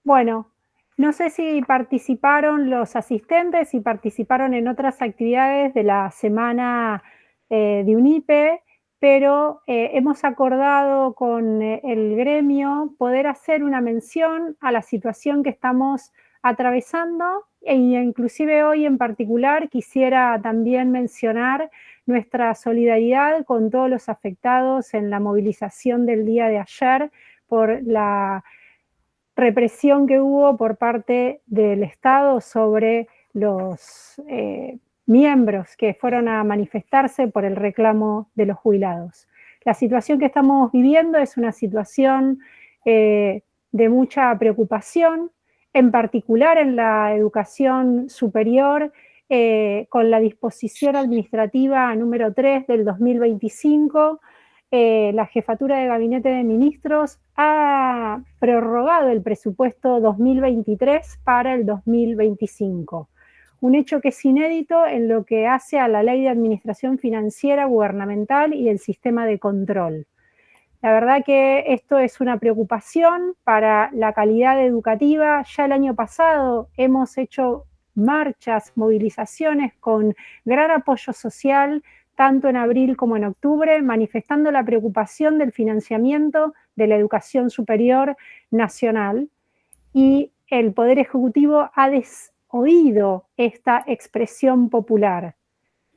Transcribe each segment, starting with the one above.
Bueno, no sé si participaron los asistentes, si participaron en otras actividades de la semana de UNIPE, pero hemos acordado con el gremio poder hacer una mención a la situación que estamos atravesando e inclusive hoy en particular quisiera también mencionar nuestra solidaridad con todos los afectados en la movilización del día de ayer por la represión que hubo por parte del Estado sobre los miembros que fueron a manifestarse por el reclamo de los jubilados. La situación que estamos viviendo es una situación de mucha preocupación, en particular en la educación superior, con la disposición administrativa número 3 del 2025, la Jefatura de Gabinete de Ministros ha prorrogado el presupuesto 2023 para el 2025. Un hecho que es inédito en lo que hace a la Ley de Administración Financiera Gubernamental y del Sistema de Control. La verdad que esto es una preocupación para la calidad educativa. Ya el año pasado hemos hecho marchas, movilizaciones con gran apoyo social, tanto en abril como en octubre, manifestando la preocupación del financiamiento de la educación superior nacional. Y el Poder Ejecutivo ha desoído esta expresión popular.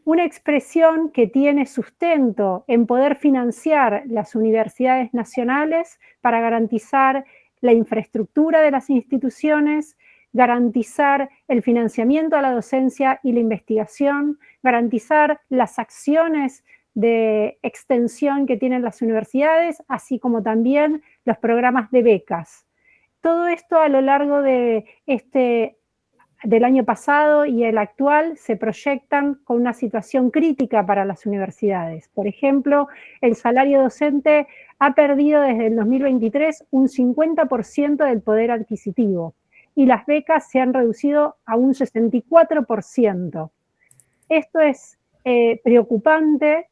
Una expresión que tiene sustento en poder financiar las universidades nacionales para garantizar la infraestructura de las instituciones, garantizar el financiamiento a la docencia y la investigación, garantizar las acciones de extensión que tienen las universidades, así como también los programas de becas. Todo esto a lo largo de del año pasado y el actual se proyectan con una situación crítica para las universidades. Por ejemplo, el salario docente ha perdido desde el 2023 un 50% del poder adquisitivo y las becas se han reducido a un 64%. Esto es preocupante,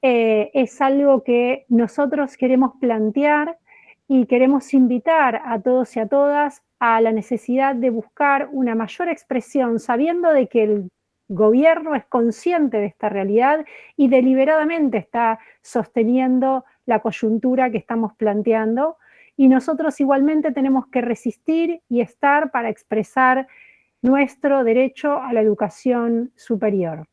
es algo que nosotros queremos plantear y queremos invitar a todos y a todas a la necesidad de buscar una mayor expresión, sabiendo de que el gobierno es consciente de esta realidad y deliberadamente está sosteniendo la coyuntura que estamos planteando, y nosotros igualmente tenemos que resistir y estar para expresar nuestro derecho a la educación superior.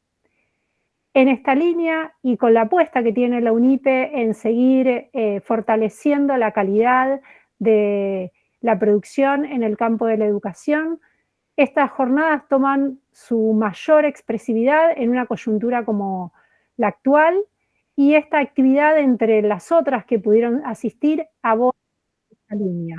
En esta línea y con la apuesta que tiene la UNIPE en seguir fortaleciendo la calidad de la producción en el campo de la educación, estas jornadas toman su mayor expresividad en una coyuntura como la actual, y esta actividad, entre las otras que pudieron asistir, aborda esta línea.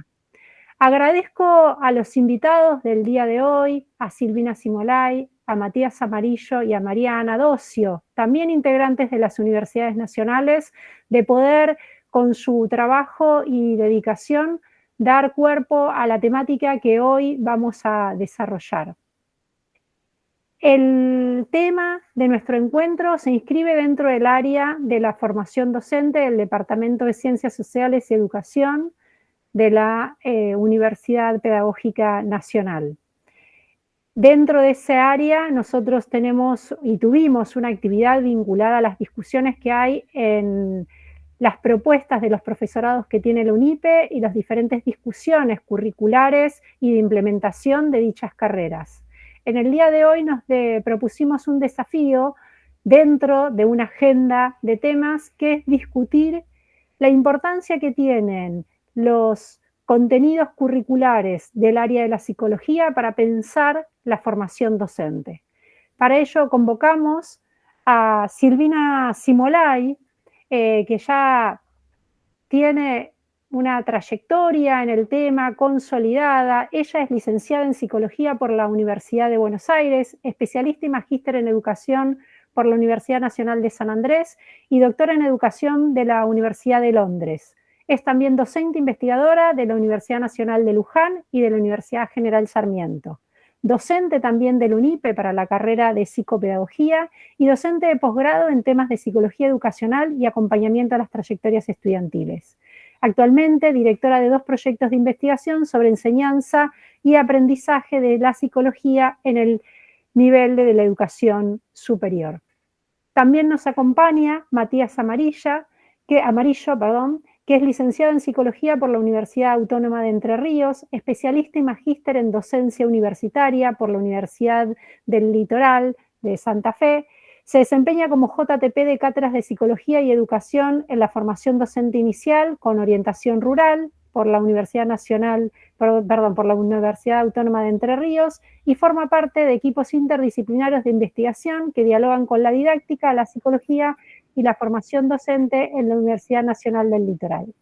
Agradezco a los invitados del día de hoy, a Silvina Simolay, a Matías Amarillo y a Mariana Docio, también integrantes de las universidades nacionales, de poder, con su trabajo y dedicación, dar cuerpo a la temática que hoy vamos a desarrollar. El tema de nuestro encuentro se inscribe dentro del área de la formación docente del Departamento de Ciencias Sociales y Educación de la Universidad Pedagógica Nacional. Dentro de ese área nosotros tenemos y tuvimos una actividad vinculada a las discusiones que hay en las propuestas de los profesorados que tiene la UNIPE y las diferentes discusiones curriculares y de implementación de dichas carreras. En el día de hoy nos propusimos un desafío dentro de una agenda de temas que es discutir la importancia que tienen los contenidos curriculares del área de la psicología para pensar la formación docente. Para ello convocamos a Silvina Simolay, que ya tiene una trayectoria en el tema consolidada. Ella es licenciada en Psicología por la Universidad de Buenos Aires, especialista y magíster en Educación por la Universidad Nacional de San Andrés y doctora en Educación de la Universidad de Londres. Es también docente investigadora de la Universidad Nacional de Luján y de la Universidad General Sarmiento. Docente también del UNIPE para la carrera de psicopedagogía y docente de posgrado en temas de psicología educacional y acompañamiento a las trayectorias estudiantiles. Actualmente, directora de 2 proyectos de investigación sobre enseñanza y aprendizaje de la psicología en el nivel de la educación superior. También nos acompaña Matías Amarillo, que es licenciado en Psicología por la Universidad Autónoma de Entre Ríos, especialista y magíster en docencia universitaria por la Universidad del Litoral de Santa Fe. Se desempeña como JTP de cátedras de Psicología y Educación en la formación docente inicial con orientación rural por la Universidad por la Universidad Autónoma de Entre Ríos y forma parte de equipos interdisciplinarios de investigación que dialogan con la didáctica, la psicología y la formación docente en la Universidad Nacional del Litoral.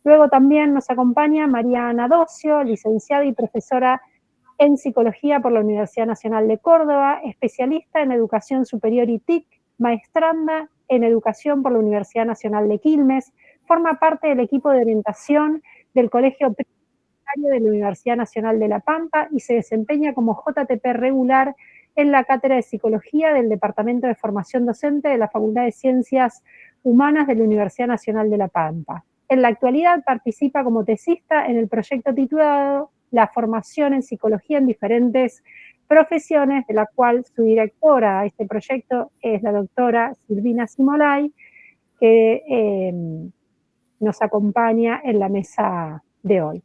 Luego también nos acompaña Mariana Docio, licenciada y profesora en Psicología por la Universidad Nacional de Córdoba, especialista en Educación Superior y TIC, maestranda en Educación por la Universidad Nacional de Quilmes, forma parte del equipo de orientación del Colegio de la Universidad Nacional de La Pampa y se desempeña como JTP regular en la Cátedra de Psicología del Departamento de Formación Docente de la Facultad de Ciencias Humanas de la Universidad Nacional de La Pampa. En la actualidad participa como tesista en el proyecto titulado La formación en psicología en diferentes profesiones, de la cual su directora a este proyecto es la doctora Silvina Simolay, que nos acompaña en la mesa de hoy.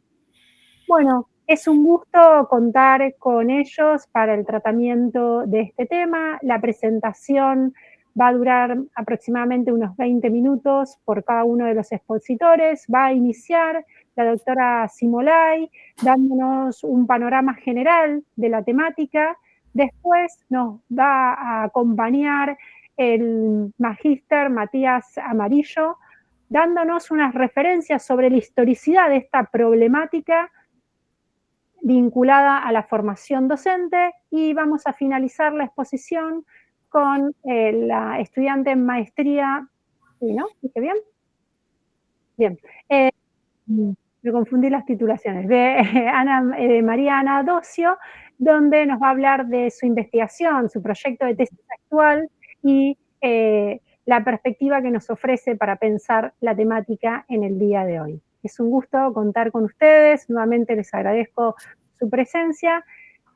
Bueno, es un gusto contar con ellos para el tratamiento de este tema. La presentación va a durar aproximadamente unos 20 minutos por cada uno de los expositores. Va a iniciar la doctora Simolay dándonos un panorama general de la temática. Después nos va a acompañar el magíster Matías Amarillo, dándonos unas referencias sobre la historicidad de esta problemática vinculada a la formación docente y vamos a finalizar la exposición con la estudiante en maestría, ¿sí, no? ¿Dije bien? Bien. Me confundí las titulaciones, de María Ana Docio, donde nos va a hablar de su investigación, su proyecto de tesis actual y la perspectiva que nos ofrece para pensar la temática en el día de hoy. Es un gusto contar con ustedes, nuevamente les agradezco su presencia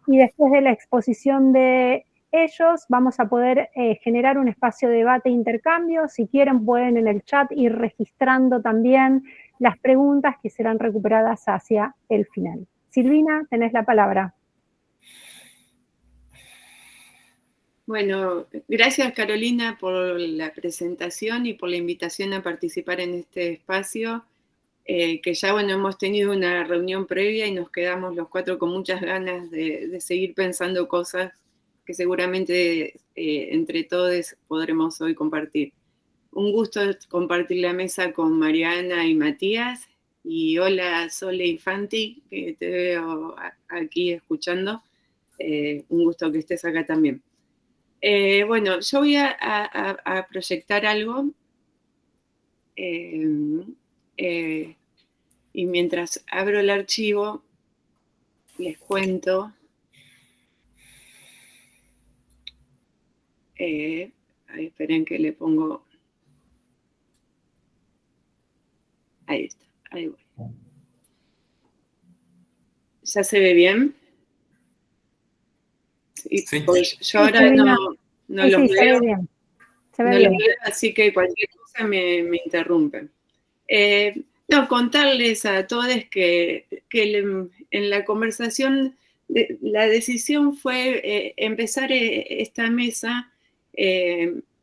y después de la exposición de ellos vamos a poder generar un espacio de debate e intercambio. Si quieren pueden en el chat ir registrando también las preguntas que serán recuperadas hacia el final. Silvina, tenés la palabra. Bueno, gracias Carolina por la presentación y por la invitación a participar en este espacio, que ya bueno, hemos tenido una reunión previa y nos quedamos los 4 con muchas ganas de seguir pensando cosas que seguramente entre todos podremos hoy compartir. Un gusto compartir la mesa con Mariana y Matías, y hola Sole Infanti, que te veo aquí escuchando, un gusto que estés acá también. Bueno, yo voy a proyectar algo y mientras abro el archivo les cuento. Esperen que le pongo. Ahí está, ahí voy. ¿Ya se ve bien? Sí. Pues yo ahora no los veo. Se ve bien. Se ve no bien. Los veo, así que cualquier cosa me interrumpen. No, contarles a todos que en la conversación, la decisión fue empezar esta mesa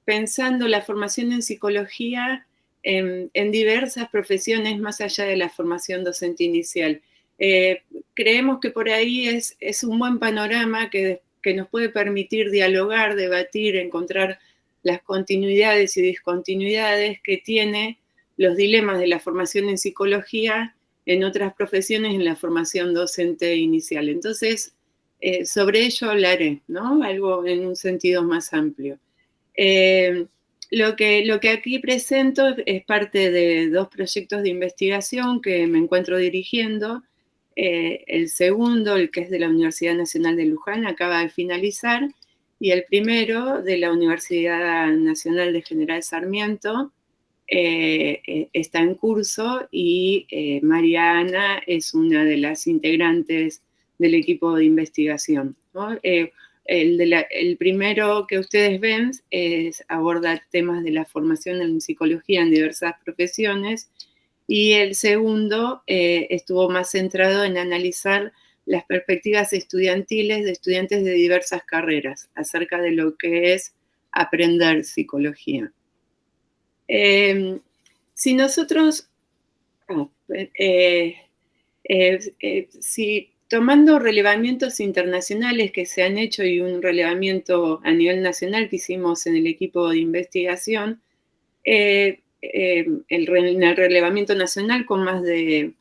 pensando la formación en psicología en diversas profesiones más allá de la formación docente inicial. Creemos que por ahí es un buen panorama que nos puede permitir dialogar, debatir, encontrar las continuidades y discontinuidades que tiene los dilemas de la formación en psicología en otras profesiones en la formación docente inicial. Entonces, sobre ello hablaré, ¿no? Algo en un sentido más amplio. Lo que aquí presento es parte de 2 proyectos de investigación que me encuentro dirigiendo. El segundo, el que es de la Universidad Nacional de Luján, acaba de finalizar, y el primero de la Universidad Nacional de General Sarmiento, está en curso y Mariana es una de las integrantes del equipo de investigación, ¿no? El primero que ustedes ven aborda temas de la formación en psicología en diversas profesiones, y el segundo estuvo más centrado en analizar las perspectivas estudiantiles de estudiantes de diversas carreras acerca de lo que es aprender psicología. Si nosotros, si tomando relevamientos internacionales que se han hecho y un relevamiento a nivel nacional que hicimos en el equipo de investigación, en el relevamiento nacional con más de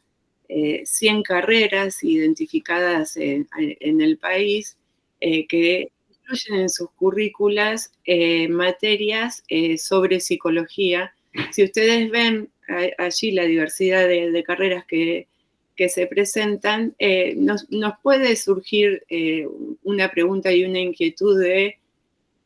100 carreras identificadas en el país que incluyen en sus currículas materias sobre psicología. Si ustedes ven allí la diversidad de carreras que se presentan, nos puede surgir una pregunta y una inquietud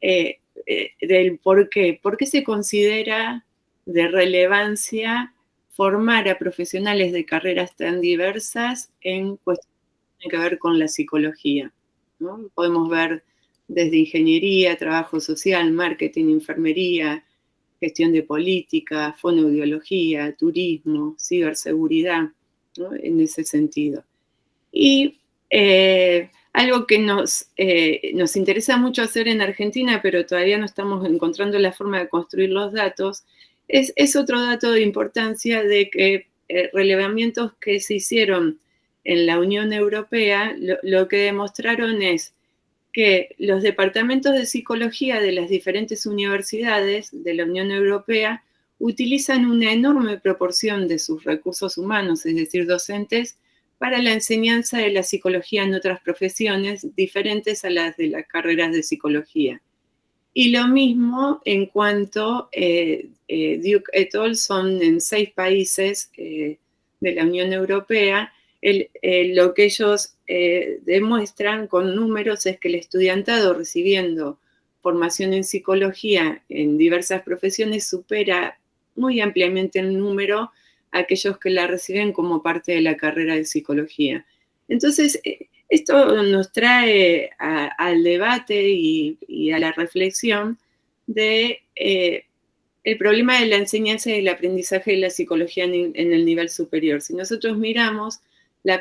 del por qué. ¿Por qué se considera de relevancia formar a profesionales de carreras tan diversas en cuestiones que tienen que ver con la psicología, ¿no? Podemos ver desde ingeniería, trabajo social, marketing, enfermería, gestión de política, fonoaudiología, turismo, ciberseguridad, ¿no? En ese sentido. Y algo que nos interesa mucho hacer en Argentina, pero todavía no estamos encontrando la forma de construir los datos, es otro dato de importancia de que relevamientos que se hicieron en la Unión Europea lo que demostraron es que los departamentos de psicología de las diferentes universidades de la Unión Europea utilizan una enorme proporción de sus recursos humanos, es decir, docentes, para la enseñanza de la psicología en otras profesiones diferentes a las de las carreras de psicología. Y lo mismo en cuanto Duke et al. Son en 6 países de la Unión Europea. Lo que ellos demuestran con números es que el estudiantado recibiendo formación en psicología en diversas profesiones supera muy ampliamente el número a aquellos que la reciben como parte de la carrera de psicología. Entonces, esto nos trae al debate y a la reflexión de el problema de la enseñanza y el aprendizaje de la psicología en el nivel superior. Si nosotros miramos, la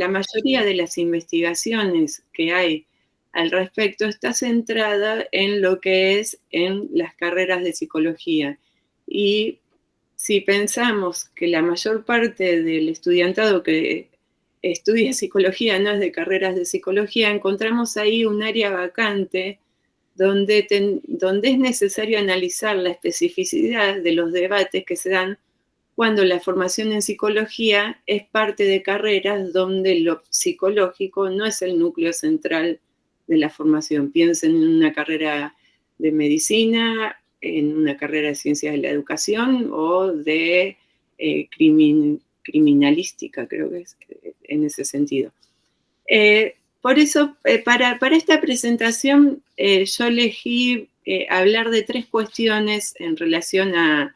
mayoría de las investigaciones que hay al respecto está centrada en lo que es en las carreras de psicología. Y si pensamos que la mayor parte del estudiantado que estudia psicología no es de carreras de psicología, encontramos ahí un área vacante donde es necesario analizar la especificidad de los debates que se dan cuando la formación en psicología es parte de carreras donde lo psicológico no es el núcleo central de la formación. Piensen en una carrera de medicina, en una carrera de ciencias de la educación o de criminalística, creo que es en ese sentido. Por eso, para esta presentación, yo elegí hablar de 3 cuestiones en relación a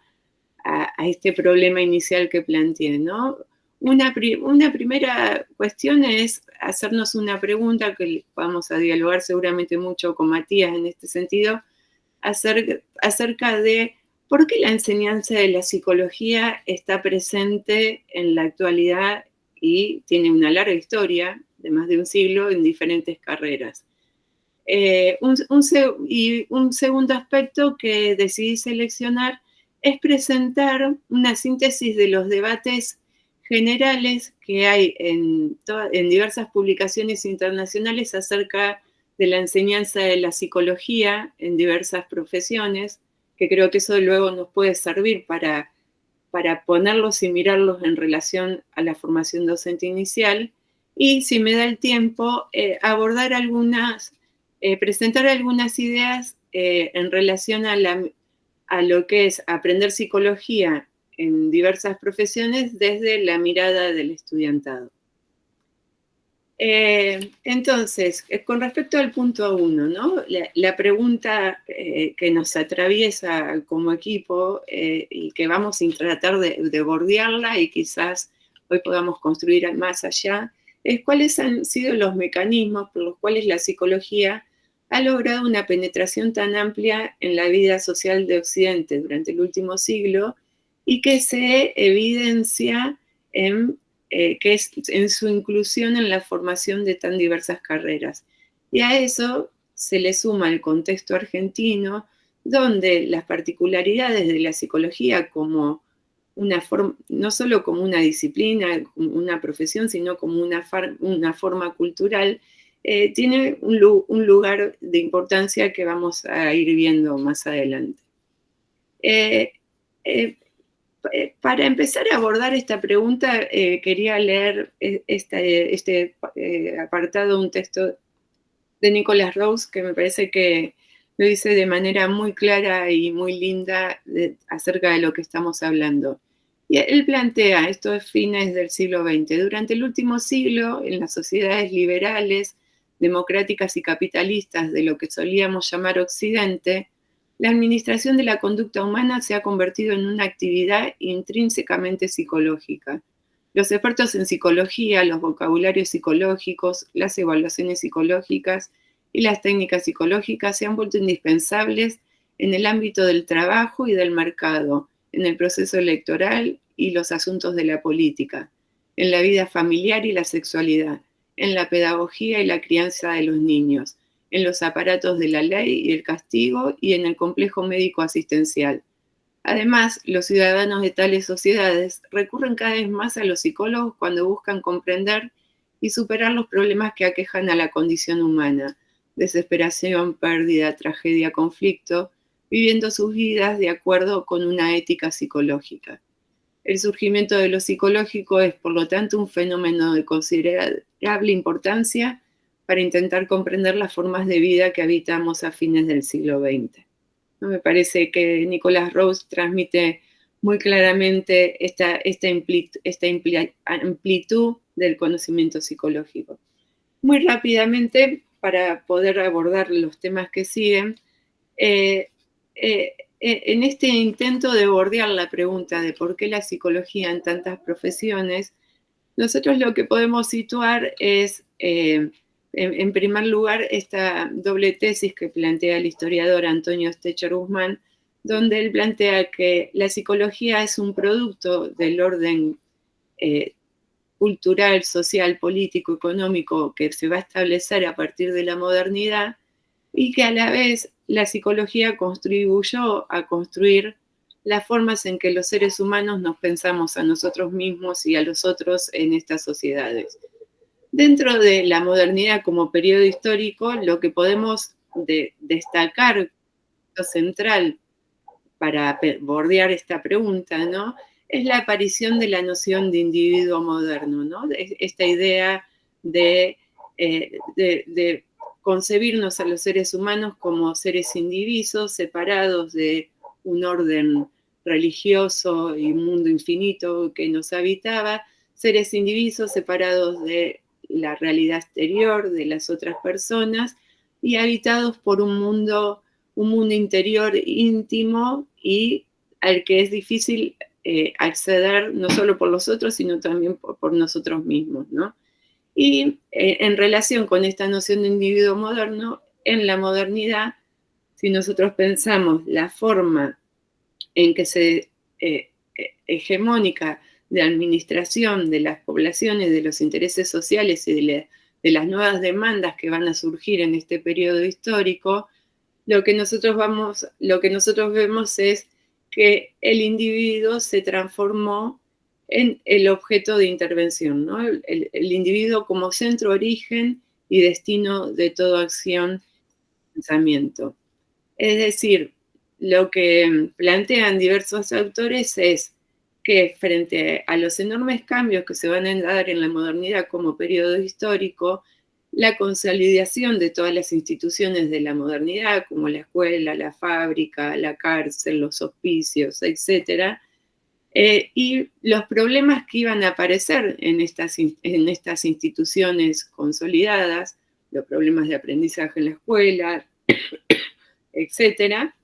este problema inicial que planteé, ¿no? Una primera cuestión es hacernos una pregunta que vamos a dialogar seguramente mucho con Matías en este sentido, acerca de por qué la enseñanza de la psicología está presente en la actualidad y tiene una larga historia de más de un siglo en diferentes carreras. Un segundo aspecto que decidí seleccionar es presentar una síntesis de los debates generales que hay en diversas publicaciones internacionales acerca de la enseñanza de la psicología en diversas profesiones, que creo que eso luego nos puede servir para ponerlos y mirarlos en relación a la formación docente inicial. Y si me da el tiempo, presentar algunas ideas en relación a lo que es aprender psicología en diversas profesiones desde la mirada del estudiantado. Entonces, con respecto al punto 1, ¿no? La pregunta que nos atraviesa como equipo y que vamos a tratar de bordearla y quizás hoy podamos construir más allá, es cuáles han sido los mecanismos por los cuales la psicología ha logrado una penetración tan amplia en la vida social de Occidente durante el último siglo y que se evidencia que es en su inclusión en la formación de tan diversas carreras. Y a eso se le suma el contexto argentino, donde las particularidades de la psicología como una forma, no solo como una disciplina, como una profesión, sino como una forma cultural, tiene un lugar de importancia que vamos a ir viendo más adelante. Eh, eh, para empezar a abordar esta pregunta, quería leer este apartado, un texto de Nicholas Rose, que me parece que lo dice de manera muy clara y muy linda acerca de lo que estamos hablando. Y él plantea, esto es fines del siglo XX, durante el último siglo, en las sociedades liberales, democráticas y capitalistas de lo que solíamos llamar Occidente, la administración de la conducta humana se ha convertido en una actividad intrínsecamente psicológica. Los expertos en psicología, los vocabularios psicológicos, las evaluaciones psicológicas y las técnicas psicológicas se han vuelto indispensables en el ámbito del trabajo y del mercado, en el proceso electoral y los asuntos de la política, en la vida familiar y la sexualidad, en la pedagogía y la crianza de los niños, en los aparatos de la ley y el castigo y en el complejo médico asistencial. Además, los ciudadanos de tales sociedades recurren cada vez más a los psicólogos cuando buscan comprender y superar los problemas que aquejan a la condición humana: desesperación, pérdida, tragedia, conflicto, viviendo sus vidas de acuerdo con una ética psicológica. El surgimiento de lo psicológico es, por lo tanto, un fenómeno de considerable importancia para intentar comprender las formas de vida que habitamos a fines del siglo XX. Me parece que Nicholas Rose transmite muy claramente esta amplitud del conocimiento psicológico. Muy rápidamente, para poder abordar los temas que siguen, en este intento de bordear la pregunta de por qué la psicología en tantas profesiones, nosotros lo que podemos situar es, en primer lugar, esta doble tesis que plantea el historiador Antonio Stecher Guzmán, donde él plantea que la psicología es un producto del orden cultural, social, político, económico que se va a establecer a partir de la modernidad y que a la vez la psicología contribuyó a construir las formas en que los seres humanos nos pensamos a nosotros mismos y a los otros en estas sociedades. Dentro de la modernidad como periodo histórico, lo que podemos destacar, lo central para bordear esta pregunta, ¿no?, es la aparición de la noción de individuo moderno, ¿no? Esta idea de concebirnos a los seres humanos como seres indivisos, separados de un orden religioso y un mundo infinito que nos habitaba, seres indivisos separados de la realidad exterior, de las otras personas, y habitados por un mundo interior íntimo y al que es difícil acceder no solo por los otros, sino también por nosotros mismos, ¿no? Y en relación con esta noción de individuo moderno, en la modernidad, si nosotros pensamos la forma en que se hegemónica de administración de las poblaciones, de los intereses sociales y de las nuevas demandas que van a surgir en este periodo histórico, lo que nosotros vemos es que el individuo se transformó en el objeto de intervención, ¿no? El individuo como centro, origen y destino de toda acción y pensamiento. Es decir, lo que plantean diversos autores es que frente a los enormes cambios que se van a dar en la modernidad como periodo histórico, la consolidación de todas las instituciones de la modernidad, como la escuela, la fábrica, la cárcel, los hospicios, etc., y los problemas que iban a aparecer en estas instituciones consolidadas, los problemas de aprendizaje en la escuela, etcétera,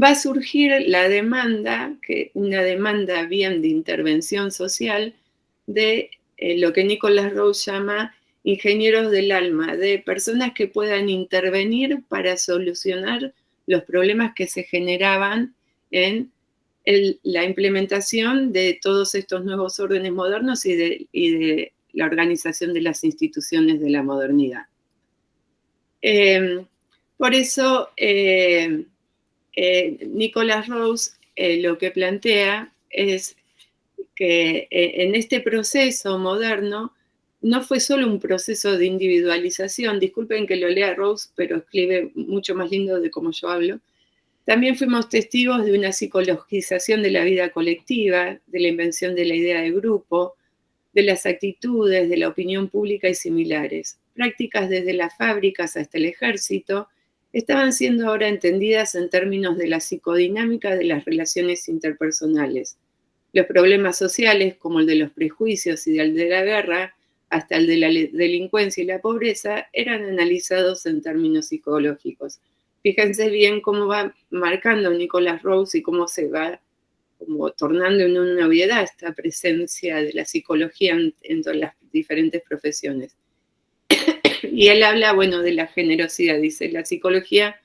va a surgir la demanda, una demanda bien de intervención social, de lo que Nicholas Rose llama ingenieros del alma, de personas que puedan intervenir para solucionar los problemas que se generaban en la implementación de todos estos nuevos órdenes modernos y de la organización de las instituciones de la modernidad. Por eso, Nicholas Rose lo que plantea es que en este proceso moderno no fue solo un proceso de individualización, disculpen que lo lea Rose, pero escribe mucho más lindo de cómo yo hablo. También fuimos testigos de una psicologización de la vida colectiva, de la invención de la idea de grupo, de las actitudes, de la opinión pública y similares. Prácticas desde las fábricas hasta el ejército estaban siendo ahora entendidas en términos de la psicodinámica de las relaciones interpersonales. Los problemas sociales, como el de los prejuicios y el de la guerra, hasta el de la delincuencia y la pobreza, eran analizados en términos psicológicos. Fíjense bien cómo va marcando Nicholas Rose y cómo se va como tornando en una obviedad esta presencia de la psicología en todas las diferentes profesiones. Y él habla, bueno, de la generosidad. Dice, la psicología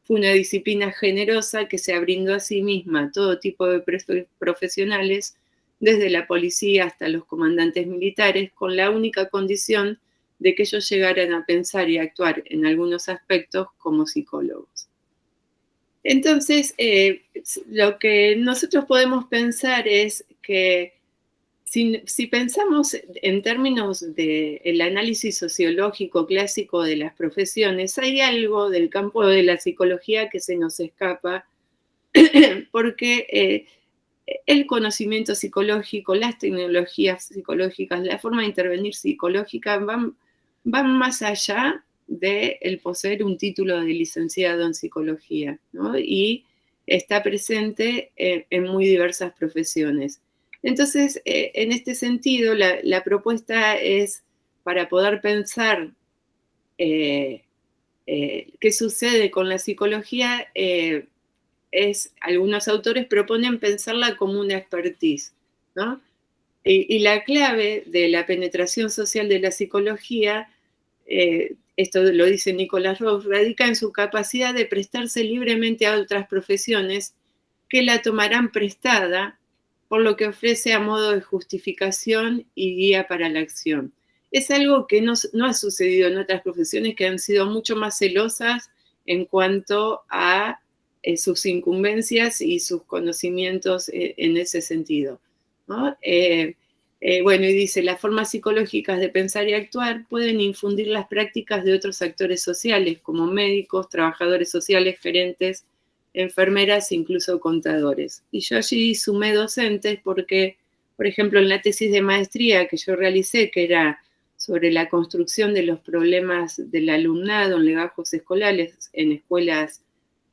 fue una disciplina generosa que se brindó a sí misma a todo tipo de profesionales, desde la policía hasta los comandantes militares, con la única condición de que ellos llegaran a pensar y actuar en algunos aspectos como psicólogos. Entonces, lo que nosotros podemos pensar es que si pensamos en términos del análisis sociológico clásico de las profesiones, hay algo del campo de la psicología que se nos escapa, porque el conocimiento psicológico, las tecnologías psicológicas, la forma de intervenir psicológica van más allá de el poseer un título de licenciado en psicología, ¿no? Y está presente en muy diversas profesiones. Entonces, en este sentido, la propuesta es para poder pensar qué sucede con la psicología, algunos autores proponen pensarla como una expertise, ¿no? Y la clave de la penetración social de la psicología, esto lo dice Nicholas Rose, radica en su capacidad de prestarse libremente a otras profesiones que la tomarán prestada, por lo que ofrece a modo de justificación y guía para la acción. Es algo que no ha sucedido en otras profesiones que han sido mucho más celosas en cuanto a sus incumbencias y sus conocimientos en ese sentido, ¿no? Bueno, y dice, las formas psicológicas de pensar y actuar pueden infundir las prácticas de otros actores sociales, como médicos, trabajadores sociales, gerentes, enfermeras, incluso contadores. Y yo allí sumé docentes porque, por ejemplo, en la tesis de maestría que yo realicé, que era sobre la construcción de los problemas del alumnado en legajos escolares en escuelas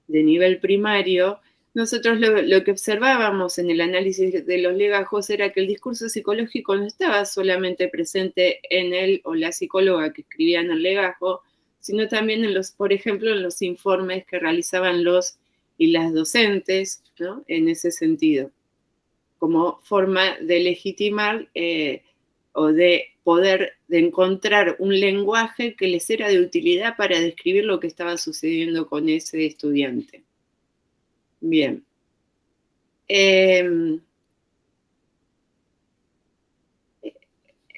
de nivel primario, nosotros lo que observábamos en el análisis de los legajos era que el discurso psicológico no estaba solamente presente en él o la psicóloga que escribía en el legajo, sino también por ejemplo, en los informes que realizaban los y las docentes, ¿no? En ese sentido, como forma de legitimar o de poder de encontrar un lenguaje que les era de utilidad para describir lo que estaba sucediendo con ese estudiante. Bien.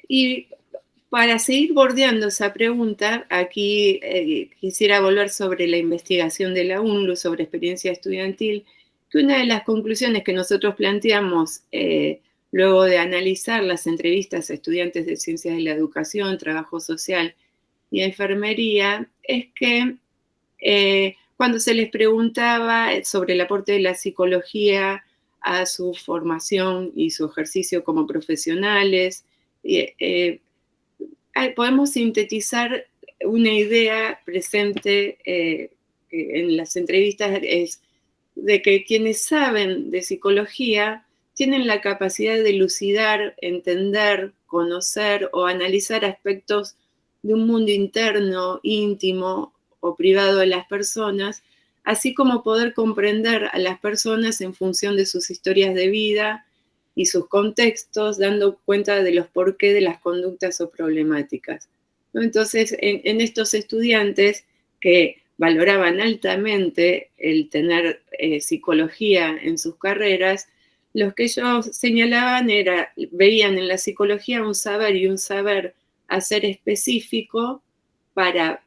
Y para seguir bordeando esa pregunta, aquí quisiera volver sobre la investigación de la UNLU sobre experiencia estudiantil, que una de las conclusiones que nosotros planteamos luego de analizar las entrevistas a estudiantes de ciencias de la educación, trabajo social y enfermería, es que cuando se les preguntaba sobre el aporte de la psicología a su formación y su ejercicio como profesionales, podemos sintetizar una idea presente en las entrevistas, es de que quienes saben de psicología tienen la capacidad de elucidar, entender, conocer o analizar aspectos de un mundo interno, íntimo o privado de las personas, así como poder comprender a las personas en función de sus historias de vida y sus contextos, dando cuenta de los porqués de las conductas o problemáticas. Entonces, en estos estudiantes que valoraban altamente el tener psicología en sus carreras, los que ellos señalaban veían en la psicología un saber y un saber hacer específico para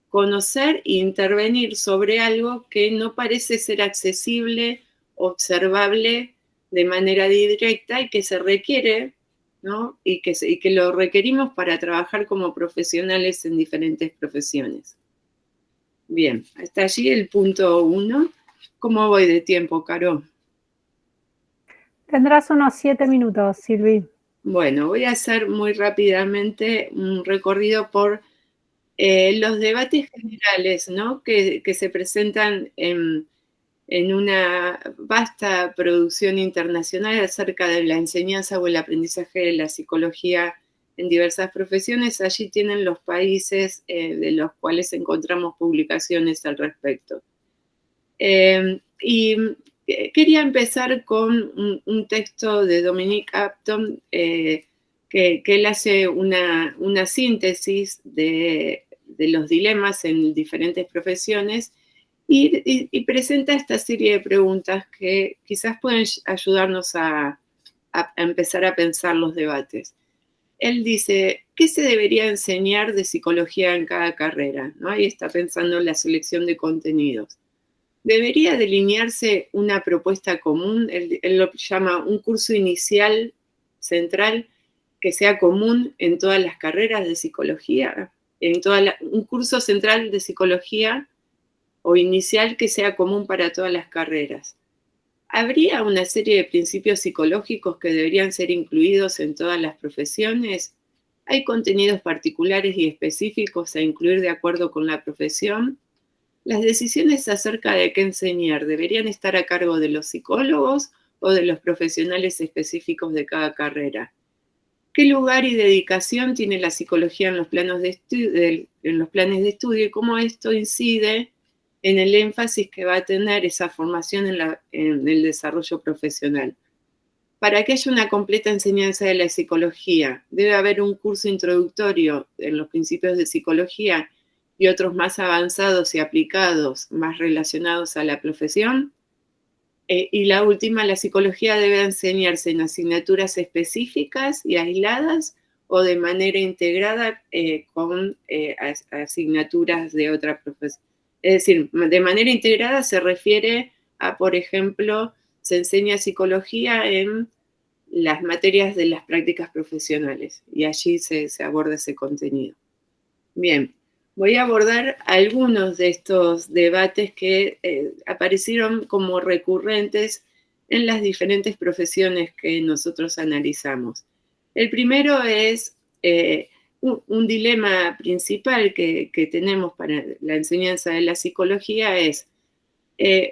conocer e intervenir sobre algo que no parece ser accesible, observable de manera directa y que se requiere, ¿no? Y que lo requerimos para trabajar como profesionales en diferentes profesiones. Bien, hasta allí el punto 1. ¿Cómo voy de tiempo, Caro? Tendrás unos 7 minutos, Silvi. Bueno, voy a hacer muy rápidamente un recorrido por los debates generales, ¿no? que se presentan en una vasta producción internacional acerca de la enseñanza o el aprendizaje de la psicología en diversas profesiones. Allí tienen los países de los cuales encontramos publicaciones al respecto. Y quería empezar con un texto de Dominic Upton, que él hace una síntesis de los dilemas en diferentes profesiones y presenta esta serie de preguntas que quizás pueden ayudarnos a empezar a pensar los debates. Él dice, ¿qué se debería enseñar de psicología en cada carrera? ¿No? Ahí está pensando en la selección de contenidos. ¿Debería delinearse una propuesta común? Él lo llama un curso inicial central que sea común en todas las carreras de psicología, un curso central de psicología o inicial que sea común para todas las carreras. ¿Habría una serie de principios psicológicos que deberían ser incluidos en todas las profesiones? ¿Hay contenidos particulares y específicos a incluir de acuerdo con la profesión? ¿Las decisiones acerca de qué enseñar deberían estar a cargo de los psicólogos o de los profesionales específicos de cada carrera? ¿Qué lugar y dedicación tiene la psicología en los planes de estudio y cómo esto incide en el énfasis que va a tener esa formación en el desarrollo profesional? Para que haya una completa enseñanza de la psicología, debe haber un curso introductorio en los principios de psicología y otros más avanzados y aplicados, más relacionados a la profesión. Y la última, la psicología debe enseñarse en asignaturas específicas y aisladas o de manera integrada con asignaturas de otra profesión. Es decir, de manera integrada se refiere a, por ejemplo, se enseña psicología en las materias de las prácticas profesionales y allí se aborda ese contenido. Bien, voy a abordar algunos de estos debates que aparecieron como recurrentes en las diferentes profesiones que nosotros analizamos. El primero es un dilema principal que tenemos para la enseñanza de la psicología es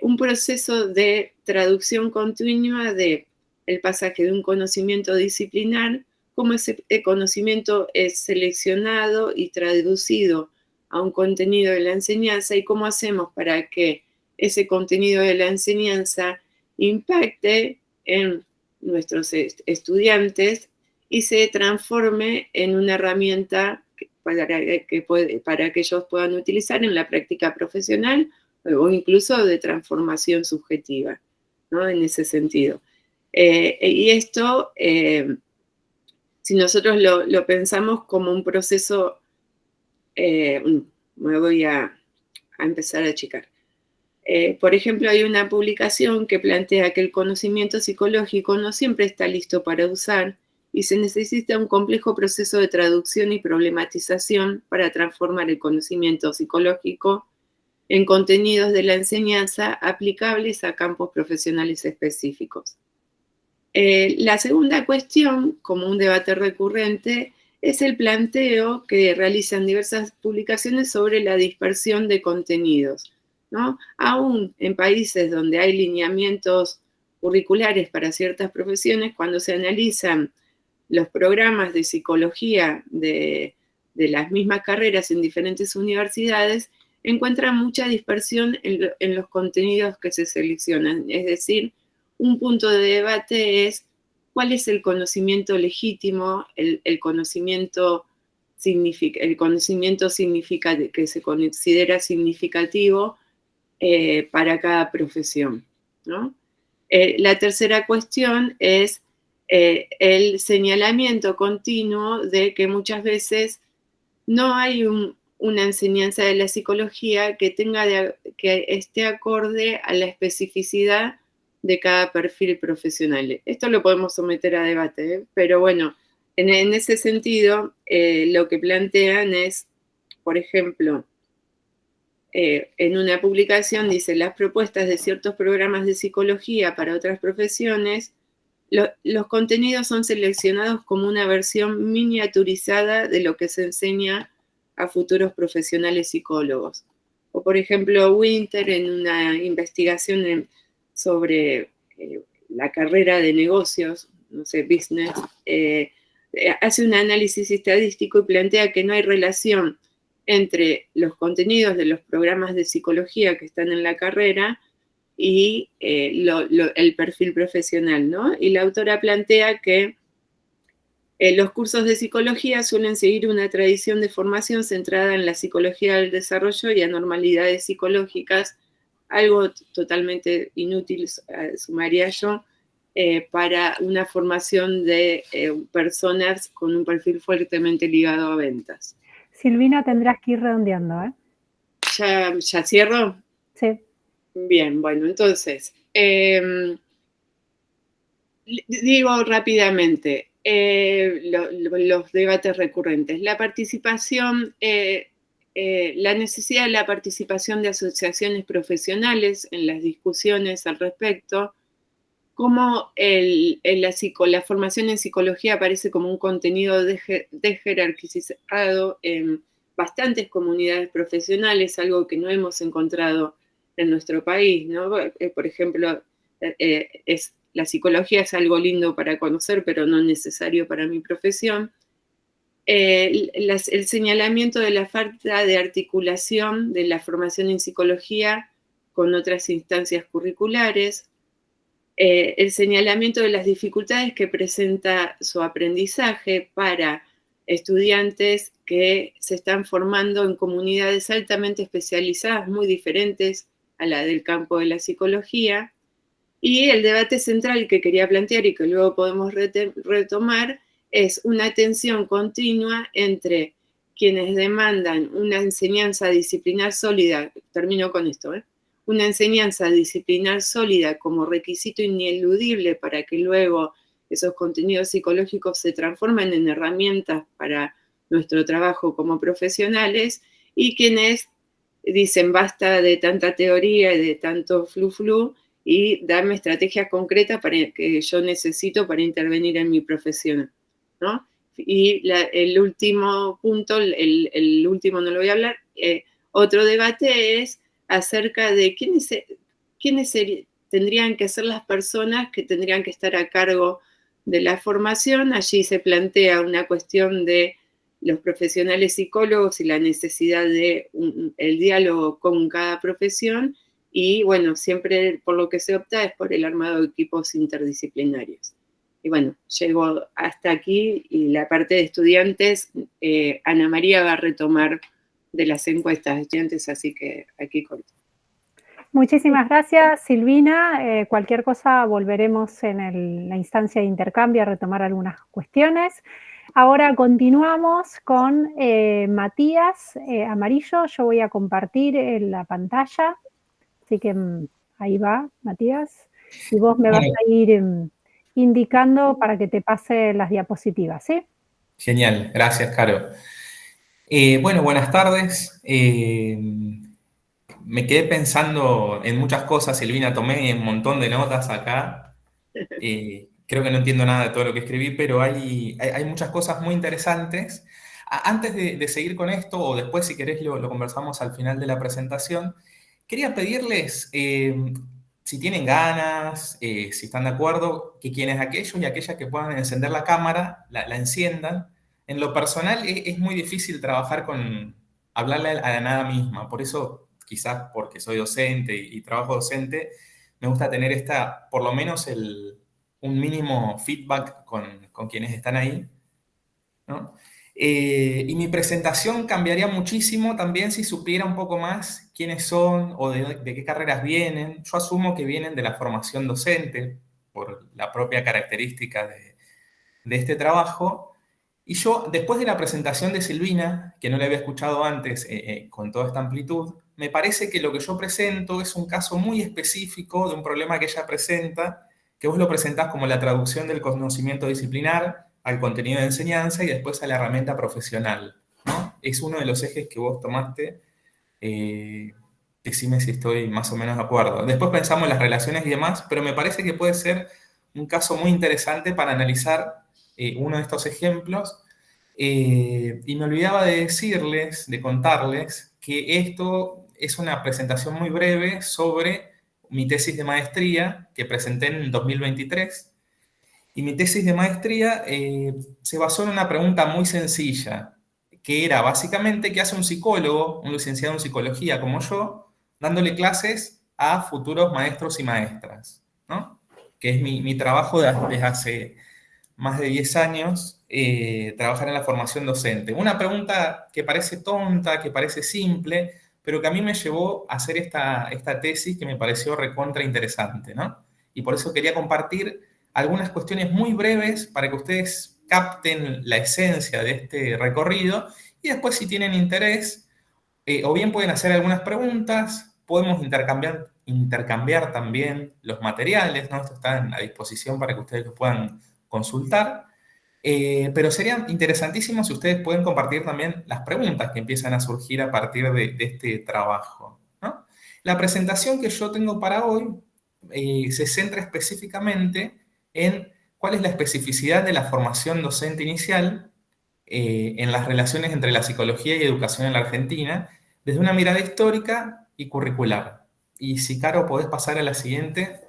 un proceso de traducción continua del pasaje de un conocimiento disciplinar, cómo ese conocimiento es seleccionado y traducido a un contenido de la enseñanza y cómo hacemos para que ese contenido de la enseñanza impacte en nuestros estudiantes y se transforme en una herramienta para que ellos puedan utilizar en la práctica profesional o incluso de transformación subjetiva, ¿no? En ese sentido. Y esto, si nosotros lo pensamos como un proceso, me voy a empezar a achicar. Por ejemplo, hay una publicación que plantea que el conocimiento psicológico no siempre está listo para usar y se necesita un complejo proceso de traducción y problematización para transformar el conocimiento psicológico en contenidos de la enseñanza aplicables a campos profesionales específicos. La segunda cuestión, como un debate recurrente, es el planteo que realizan diversas publicaciones sobre la dispersión de contenidos. ¿no? Aún en países donde hay lineamientos curriculares para ciertas profesiones, cuando se analizan los programas de psicología de las mismas carreras en diferentes universidades, encuentran mucha dispersión en los contenidos que se seleccionan. Es decir, un punto de debate es cuál es el conocimiento legítimo, el conocimiento que se considera significativo para cada profesión, ¿no? La tercera cuestión es el señalamiento continuo de que muchas veces no hay una enseñanza de la psicología que esté acorde a la especificidad de cada perfil profesional. Esto lo podemos someter a debate, pero bueno, en ese sentido, lo que plantean es, por ejemplo, en una publicación dice, las propuestas de ciertos programas de psicología para otras profesiones, los contenidos son seleccionados como una versión miniaturizada de lo que se enseña a futuros profesionales psicólogos. O por ejemplo, Winter en una investigación sobre la carrera de negocios, no sé, business, hace un análisis estadístico y plantea que no hay relación entre los contenidos de los programas de psicología que están en la carrera y el perfil profesional, ¿no? Y la autora plantea que los cursos de psicología suelen seguir una tradición de formación centrada en la psicología del desarrollo y anormalidades psicológicas, algo totalmente inútil, sumaría yo, para una formación de personas con un perfil fuertemente ligado a ventas. Silvina, tendrás que ir redondeando, ¿eh? ¿Ya cierro? Sí. Bien, bueno, entonces, digo rápidamente los debates recurrentes. La participación, la necesidad de la participación de asociaciones profesionales en las discusiones al respecto, cómo la formación en psicología aparece como un contenido jerarquizado en bastantes comunidades profesionales, algo que no hemos encontrado en nuestro país, ¿no? Por ejemplo, la psicología es algo lindo para conocer, pero no necesario para mi profesión. El señalamiento de la falta de articulación de la formación en psicología con otras instancias curriculares, el señalamiento de las dificultades que presenta su aprendizaje para estudiantes que se están formando en comunidades altamente especializadas, muy diferentes a la del campo de la psicología, y el debate central que quería plantear y que luego podemos retomar es una tensión continua entre quienes demandan una enseñanza disciplinar sólida, termino con esto, una enseñanza disciplinar sólida como requisito ineludible para que luego esos contenidos psicológicos se transformen en herramientas para nuestro trabajo como profesionales, y quienes dicen basta de tanta teoría y de tanto flu-flu y darme estrategias concretas que yo necesito para intervenir en mi profesión, ¿no? Y el último punto, el último no lo voy a hablar, otro debate es acerca de quiénes tendrían que ser las personas que tendrían que estar a cargo de la formación. Allí se plantea una cuestión de los profesionales psicólogos y la necesidad de el diálogo con cada profesión, y bueno, siempre por lo que se opta es por el armado de equipos interdisciplinarios. Y bueno, llego hasta aquí, y la parte de estudiantes, Ana María va a retomar de las encuestas de estudiantes, así que aquí corto. Muchísimas gracias, Silvina. Cualquier cosa volveremos en la instancia de intercambio a retomar algunas cuestiones. Ahora continuamos con Matías Amarillo. Yo voy a compartir la pantalla, así que ahí va, Matías. Y vos me vas a ir indicando para que te pase las diapositivas, ¿sí? Genial, gracias, Caro. Bueno, buenas tardes. Me quedé pensando en muchas cosas, Silvina, tomé un montón de notas acá. Creo que no entiendo nada de todo lo que escribí, pero hay muchas cosas muy interesantes. Antes de seguir con esto, o después si querés lo conversamos al final de la presentación, quería pedirles, si tienen ganas, si están de acuerdo, que quienes aquellos y aquellas que puedan encender la cámara, la enciendan. En lo personal es muy difícil trabajar hablarle a la nada misma, por eso quizás porque soy docente y trabajo docente, me gusta tener por lo menos un mínimo feedback con quienes están ahí, ¿no? Y mi presentación cambiaría muchísimo también si supiera un poco más quiénes son o de qué carreras vienen. Yo asumo que vienen de la formación docente, por la propia característica de este trabajo. Y yo, después de la presentación de Silvina, que no la había escuchado antes con toda esta amplitud, me parece que lo que yo presento es un caso muy específico de un problema que ella presenta, que vos lo presentás como la traducción del conocimiento disciplinar al contenido de enseñanza y después a la herramienta profesional, ¿no? Es uno de los ejes que vos tomaste. Decime si estoy más o menos de acuerdo. Después pensamos en las relaciones y demás, pero me parece que puede ser un caso muy interesante para analizar uno de estos ejemplos. Y me olvidaba de decirles, de contarles, que esto es una presentación muy breve sobre mi tesis de maestría que presenté en 2023. Y mi tesis de maestría se basó en una pregunta muy sencilla, que era básicamente qué hace un psicólogo, un licenciado en psicología como yo, dándole clases a futuros maestros y maestras, ¿no? Que es mi trabajo desde hace más de 10 años, trabajar en la formación docente. Una pregunta que parece tonta, que parece simple, pero que a mí me llevó a hacer esta tesis que me pareció recontra interesante, ¿no? Y por eso quería compartir algunas cuestiones muy breves para que ustedes capten la esencia de este recorrido y después si tienen interés, o bien pueden hacer algunas preguntas, podemos intercambiar también los materiales, ¿no? Esto está a disposición para que ustedes lo puedan consultar. Pero sería interesantísimo si ustedes pueden compartir también las preguntas que empiezan a surgir a partir de este trabajo, ¿no? La presentación que yo tengo para hoy se centra específicamente en cuál es la especificidad de la formación docente inicial en las relaciones entre la psicología y educación en la Argentina, desde una mirada histórica y curricular. Y si, Caro, podés pasar a la siguiente.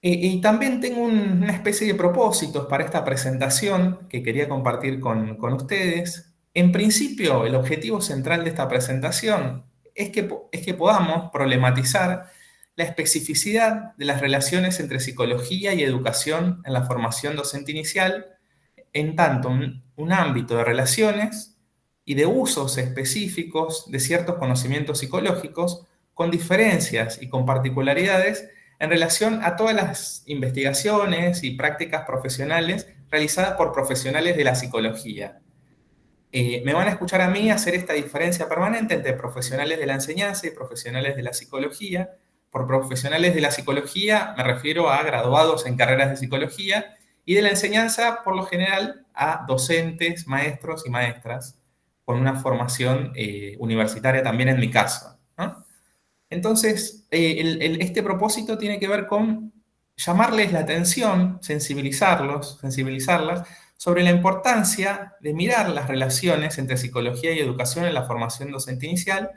Y también tengo una especie de propósitos para esta presentación que quería compartir con ustedes. En principio, el objetivo central de esta presentación es que podamos problematizar la especificidad de las relaciones entre psicología y educación en la formación docente inicial, en tanto un ámbito de relaciones y de usos específicos de ciertos conocimientos psicológicos, con diferencias y con particularidades en relación a todas las investigaciones y prácticas profesionales realizadas por profesionales de la psicología. Me van a escuchar a mí hacer esta diferencia permanente entre profesionales de la enseñanza y profesionales de la psicología. Por profesionales de la psicología me refiero a graduados en carreras de psicología y de la enseñanza, por lo general, a docentes, maestros y maestras con una formación universitaria también en mi caso, ¿no? Entonces, este propósito tiene que ver con llamarles la atención, sensibilizarlas sobre la importancia de mirar las relaciones entre psicología y educación en la formación docente inicial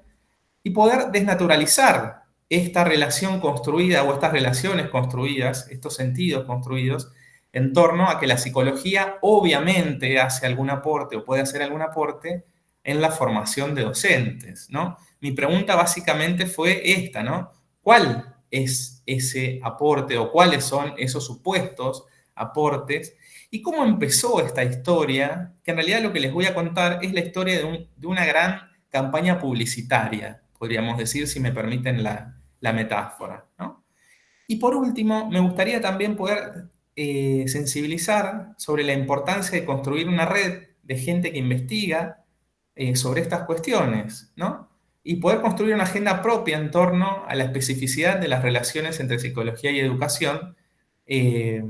y poder desnaturalizar esta relación construida o estas relaciones construidas, estos sentidos construidos, en torno a que la psicología obviamente hace algún aporte o puede hacer algún aporte en la formación de docentes, ¿no? Mi pregunta básicamente fue esta, ¿no? ¿Cuál es ese aporte o cuáles son esos supuestos aportes? ¿Y cómo empezó esta historia? Que en realidad lo que les voy a contar es la historia de una gran campaña publicitaria, podríamos decir, si me permiten la metáfora, ¿no? Y por último, me gustaría también poder sensibilizar sobre la importancia de construir una red de gente que investiga sobre estas cuestiones, ¿no? Y poder construir una agenda propia en torno a la especificidad de las relaciones entre psicología y educación, que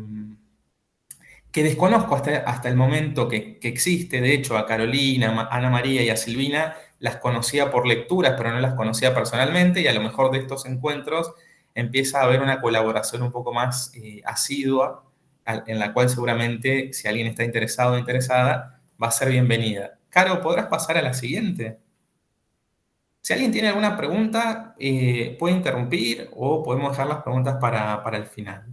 desconozco hasta el momento que existe. De hecho, a Carolina, a Ana María y a Silvina las conocía por lecturas, pero no las conocía personalmente, y a lo mejor de estos encuentros empieza a haber una colaboración un poco más asidua, en la cual seguramente, si alguien está interesado o interesada, va a ser bienvenida. Caro, ¿podrás pasar a la siguiente? Si alguien tiene alguna pregunta, puede interrumpir o podemos dejar las preguntas para el final.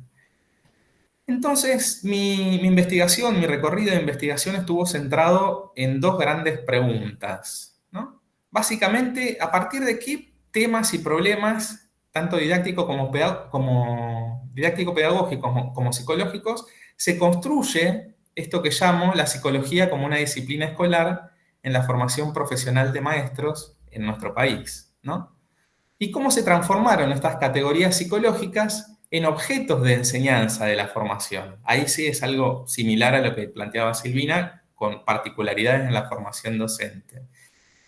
Entonces, mi investigación, mi recorrido de investigación estuvo centrado en dos grandes preguntas, ¿no? Básicamente, ¿a partir de qué temas y problemas, tanto didáctico-pedagógicos como psicológicos, se construye esto que llamo la psicología como una disciplina escolar en la formación profesional de maestros en nuestro país, ¿no? Y cómo se transformaron estas categorías psicológicas en objetos de enseñanza de la formación? Ahí sí es algo similar a lo que planteaba Silvina, con particularidades en la formación docente.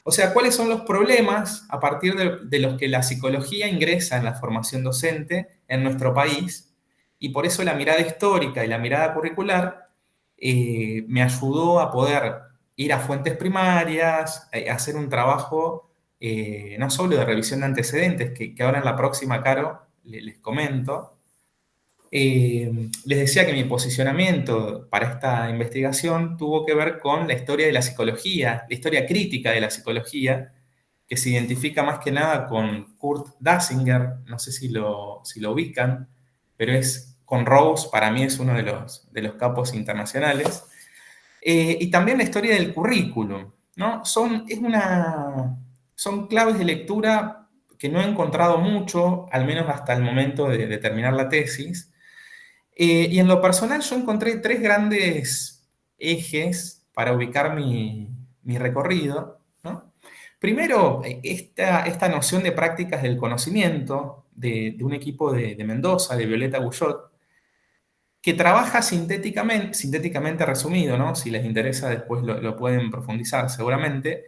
O sea, ¿cuáles son los problemas a partir de los que la psicología ingresa en la formación docente en nuestro país? Y por eso la mirada histórica y la mirada curricular me ayudó a poder ir a fuentes primarias, hacer un trabajo no solo de revisión de antecedentes, que ahora en la próxima, Caro, les comento. Les decía que mi posicionamiento para esta investigación tuvo que ver con la historia de la psicología, la historia crítica de la psicología, que se identifica más que nada con Kurt Dassinger, no sé si lo ubican, pero es con Rose, para mí es uno de los capos internacionales. Y también la historia del currículum, ¿no? Son claves de lectura que no he encontrado mucho, al menos hasta el momento de terminar la tesis. Y en lo personal yo encontré tres grandes ejes para ubicar mi recorrido, ¿no? Primero, esta noción de prácticas del conocimiento de un equipo de Mendoza, de Violeta Guyot, que trabaja sintéticamente resumido, ¿no? Si les interesa después lo pueden profundizar seguramente,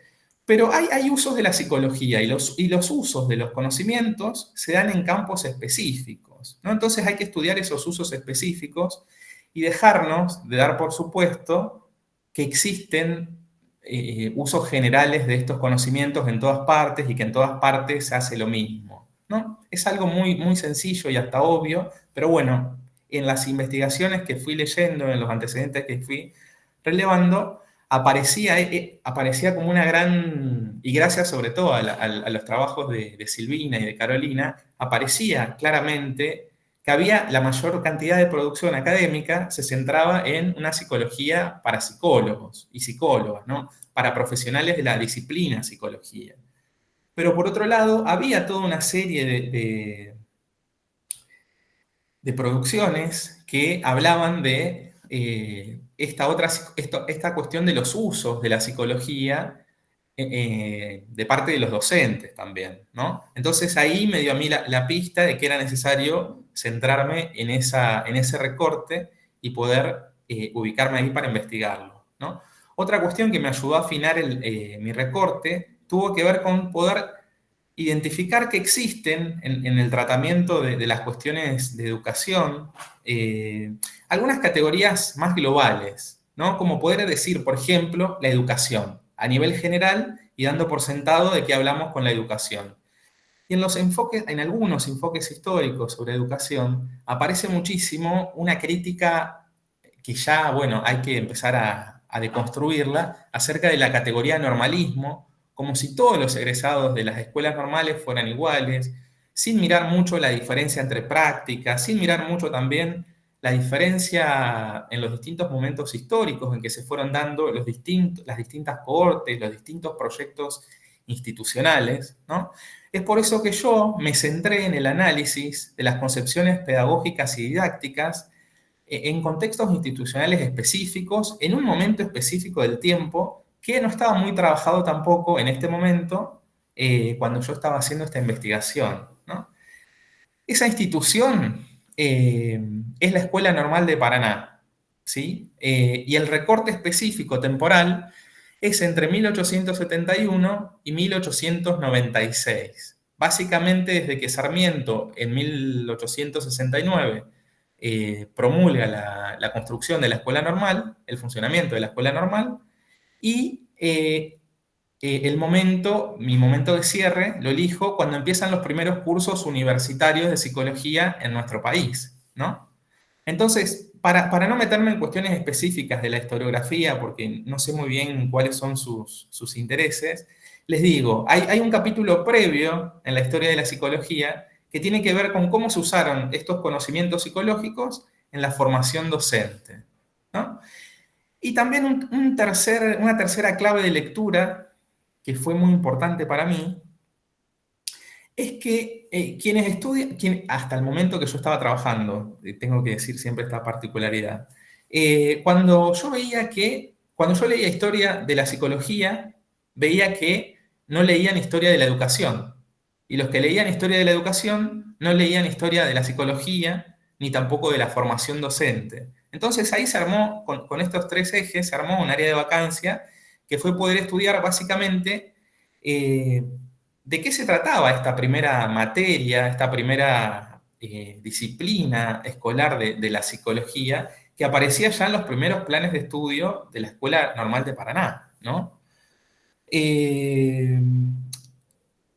pero hay usos de la psicología y los usos de los conocimientos se dan en campos específicos, ¿no? Entonces hay que estudiar esos usos específicos y dejarnos de dar por supuesto que existen usos generales de estos conocimientos en todas partes y que en todas partes se hace lo mismo, ¿no? Es algo muy, muy sencillo y hasta obvio, pero bueno, en las investigaciones que fui leyendo, en los antecedentes que fui relevando, aparecía como una gran, y gracias sobre todo a los trabajos de Silvina y de Carolina, aparecía claramente que había la mayor cantidad de producción académica se centraba en una psicología para psicólogos y psicólogas, ¿no? Para profesionales de la disciplina psicología. Pero por otro lado, había toda una serie de producciones que hablaban de esta cuestión de los usos de la psicología de parte de los docentes también, ¿no? Entonces ahí me dio a mí la pista de que era necesario centrarme en ese recorte y poder ubicarme ahí para investigarlo, ¿no? Otra cuestión que me ayudó a afinar mi recorte tuvo que ver con poder identificar que existen en el tratamiento de las cuestiones de educación algunas categorías más globales, ¿no? Como poder decir, por ejemplo, la educación a nivel general y dando por sentado de qué hablamos con la educación. Y en algunos enfoques históricos sobre educación aparece muchísimo una crítica que ya, bueno, hay que empezar a deconstruirla acerca de la categoría normalismo, como si todos los egresados de las escuelas normales fueran iguales, sin mirar mucho la diferencia entre prácticas, sin mirar mucho también la diferencia en los distintos momentos históricos en que se fueron dando las distintas cohortes, los distintos proyectos institucionales, ¿no? Es por eso que yo me centré en el análisis de las concepciones pedagógicas y didácticas en contextos institucionales específicos, en un momento específico del tiempo, que no estaba muy trabajado tampoco en este momento, cuando yo estaba haciendo esta investigación, ¿no? Esa institución es la Escuela Normal de Paraná, ¿sí? Y el recorte específico temporal es entre 1871 y 1896. Básicamente desde que Sarmiento en 1869 promulga la construcción de la escuela normal, el funcionamiento de la escuela normal, y mi momento de cierre lo elijo cuando empiezan los primeros cursos universitarios de psicología en nuestro país, ¿no? Entonces, para no meterme en cuestiones específicas de la historiografía, porque no sé muy bien cuáles son sus intereses, les digo, hay un capítulo previo en la historia de la psicología que tiene que ver con cómo se usaron estos conocimientos psicológicos en la formación docente, ¿no? Y también una tercera clave de lectura, que fue muy importante para mí, es que quienes estudian, hasta el momento que yo estaba trabajando, tengo que decir siempre esta particularidad, cuando yo leía historia de la psicología, veía que no leían historia de la educación. Y los que leían historia de la educación no leían historia de la psicología, ni tampoco de la formación docente. Entonces ahí se armó, con estos tres ejes, se armó un área de vacancia que fue poder estudiar básicamente de qué se trataba esta primera materia, esta primera disciplina escolar de la psicología, que aparecía ya en los primeros planes de estudio de la Escuela Normal de Paraná, ¿no?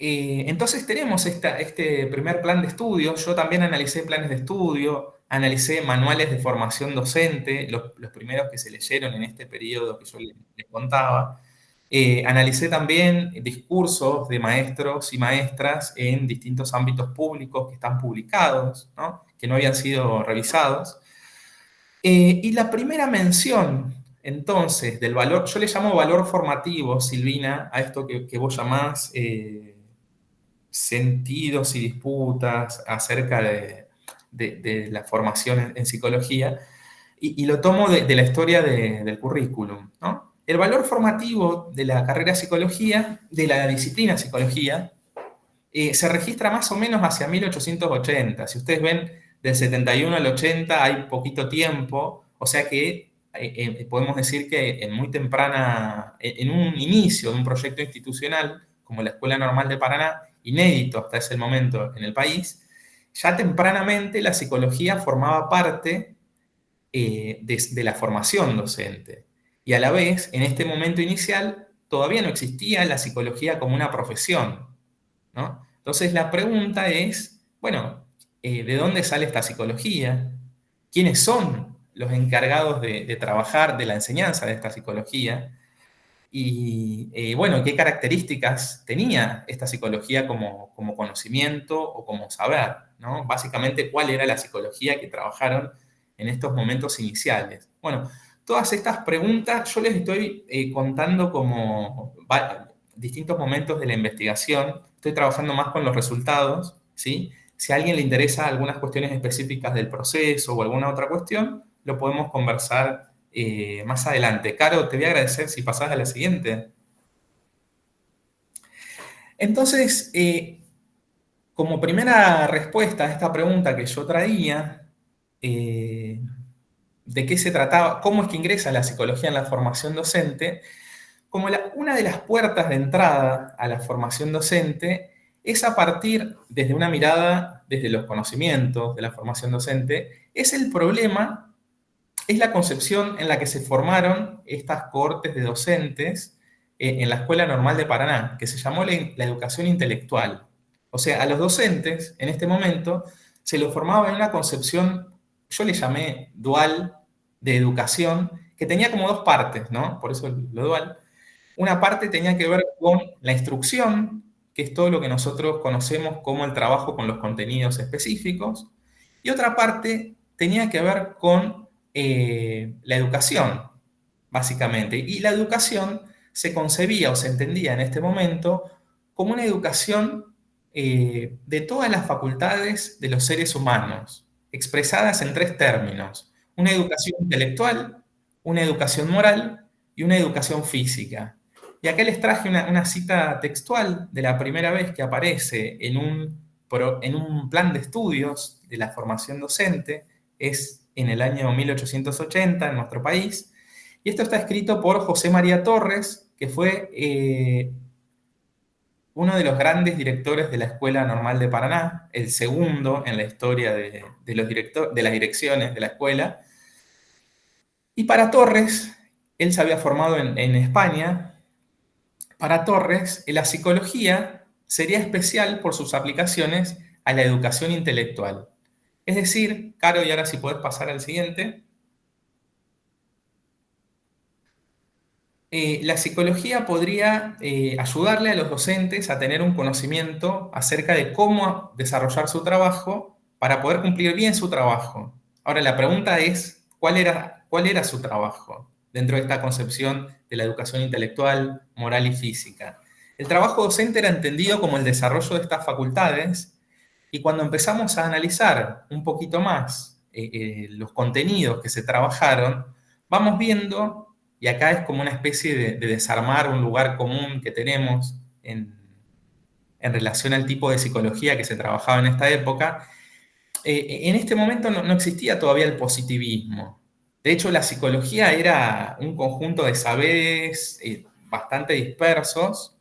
Entonces tenemos este primer plan de estudio. Yo también analicé planes de estudio, analicé manuales de formación docente, los primeros que se leyeron en este periodo que yo les contaba. Analicé también discursos de maestros y maestras en distintos ámbitos públicos que están publicados, ¿no? Que no habían sido revisados. Y la primera mención, entonces, del valor, yo le llamo valor formativo, Silvina, a esto que vos llamás sentidos y disputas acerca de la formación en psicología, y lo tomo de la historia del currículum, ¿no? El valor formativo de la carrera psicología, de la disciplina psicología, se registra más o menos hacia 1880. Si ustedes ven, del 71 al 80 hay poquito tiempo, o sea que podemos decir que en un inicio de un proyecto institucional, como la Escuela Normal de Paraná, inédito hasta ese momento en el país, ya tempranamente la psicología formaba parte de la formación docente. Y a la vez, en este momento inicial, todavía no existía la psicología como una profesión, ¿no? Entonces la pregunta es, bueno, ¿de dónde sale esta psicología? ¿Quiénes son los encargados de trabajar de la enseñanza de esta psicología? Y bueno, ¿qué características tenía esta psicología como conocimiento o como saber, ¿no? Básicamente, ¿cuál era la psicología que trabajaron en estos momentos iniciales? Bueno, todas estas preguntas yo les estoy contando como distintos momentos de la investigación. Estoy trabajando más con los resultados, ¿sí? Si a alguien le interesa algunas cuestiones específicas del proceso o alguna otra cuestión, lo podemos conversar más adelante. Caro, te voy a agradecer si pasás a la siguiente. Entonces, como primera respuesta a esta pregunta que yo traía, de qué se trataba, cómo es que ingresa la psicología en la formación docente, como una de las puertas de entrada a la formación docente es a partir, desde una mirada, desde los conocimientos de la formación docente, es el problema, es la concepción en la que se formaron estas cohortes de docentes en la Escuela Normal de Paraná, que se llamó la educación intelectual. O sea, a los docentes, en este momento, se los formaba en una concepción, yo le llamé dual, de educación, que tenía como dos partes, ¿no? Por eso lo dual. Una parte tenía que ver con la instrucción, que es todo lo que nosotros conocemos como el trabajo con los contenidos específicos, y otra parte tenía que ver con la educación, básicamente. Y la educación se concebía o se entendía en este momento como una educación de todas las facultades de los seres humanos, expresadas en tres términos: una educación intelectual, una educación moral y una educación física. Y acá les traje una cita textual de la primera vez que aparece en un plan de estudios de la formación docente, es en el año 1880 en nuestro país, y esto está escrito por José María Torres, que fue uno de los grandes directores de la Escuela Normal de Paraná, el segundo en la historia de las direcciones de la escuela. Y para Torres, él se había formado en España. Para Torres, la psicología sería especial por sus aplicaciones a la educación intelectual. Es decir, Caro, y ahora si podés pasar al siguiente, la psicología podría ayudarle a los docentes a tener un conocimiento acerca de cómo desarrollar su trabajo para poder cumplir bien su trabajo. Ahora, la pregunta es, cuál era su trabajo dentro de esta concepción de la educación intelectual, moral y física? El trabajo docente era entendido como el desarrollo de estas facultades, y cuando empezamos a analizar un poquito más los contenidos que se trabajaron, vamos viendo, y acá es como una especie de desarmar un lugar común que tenemos en relación al tipo de psicología que se trabajaba en esta época. En este momento no existía todavía el positivismo. De hecho, la psicología era un conjunto de saberes bastante dispersos,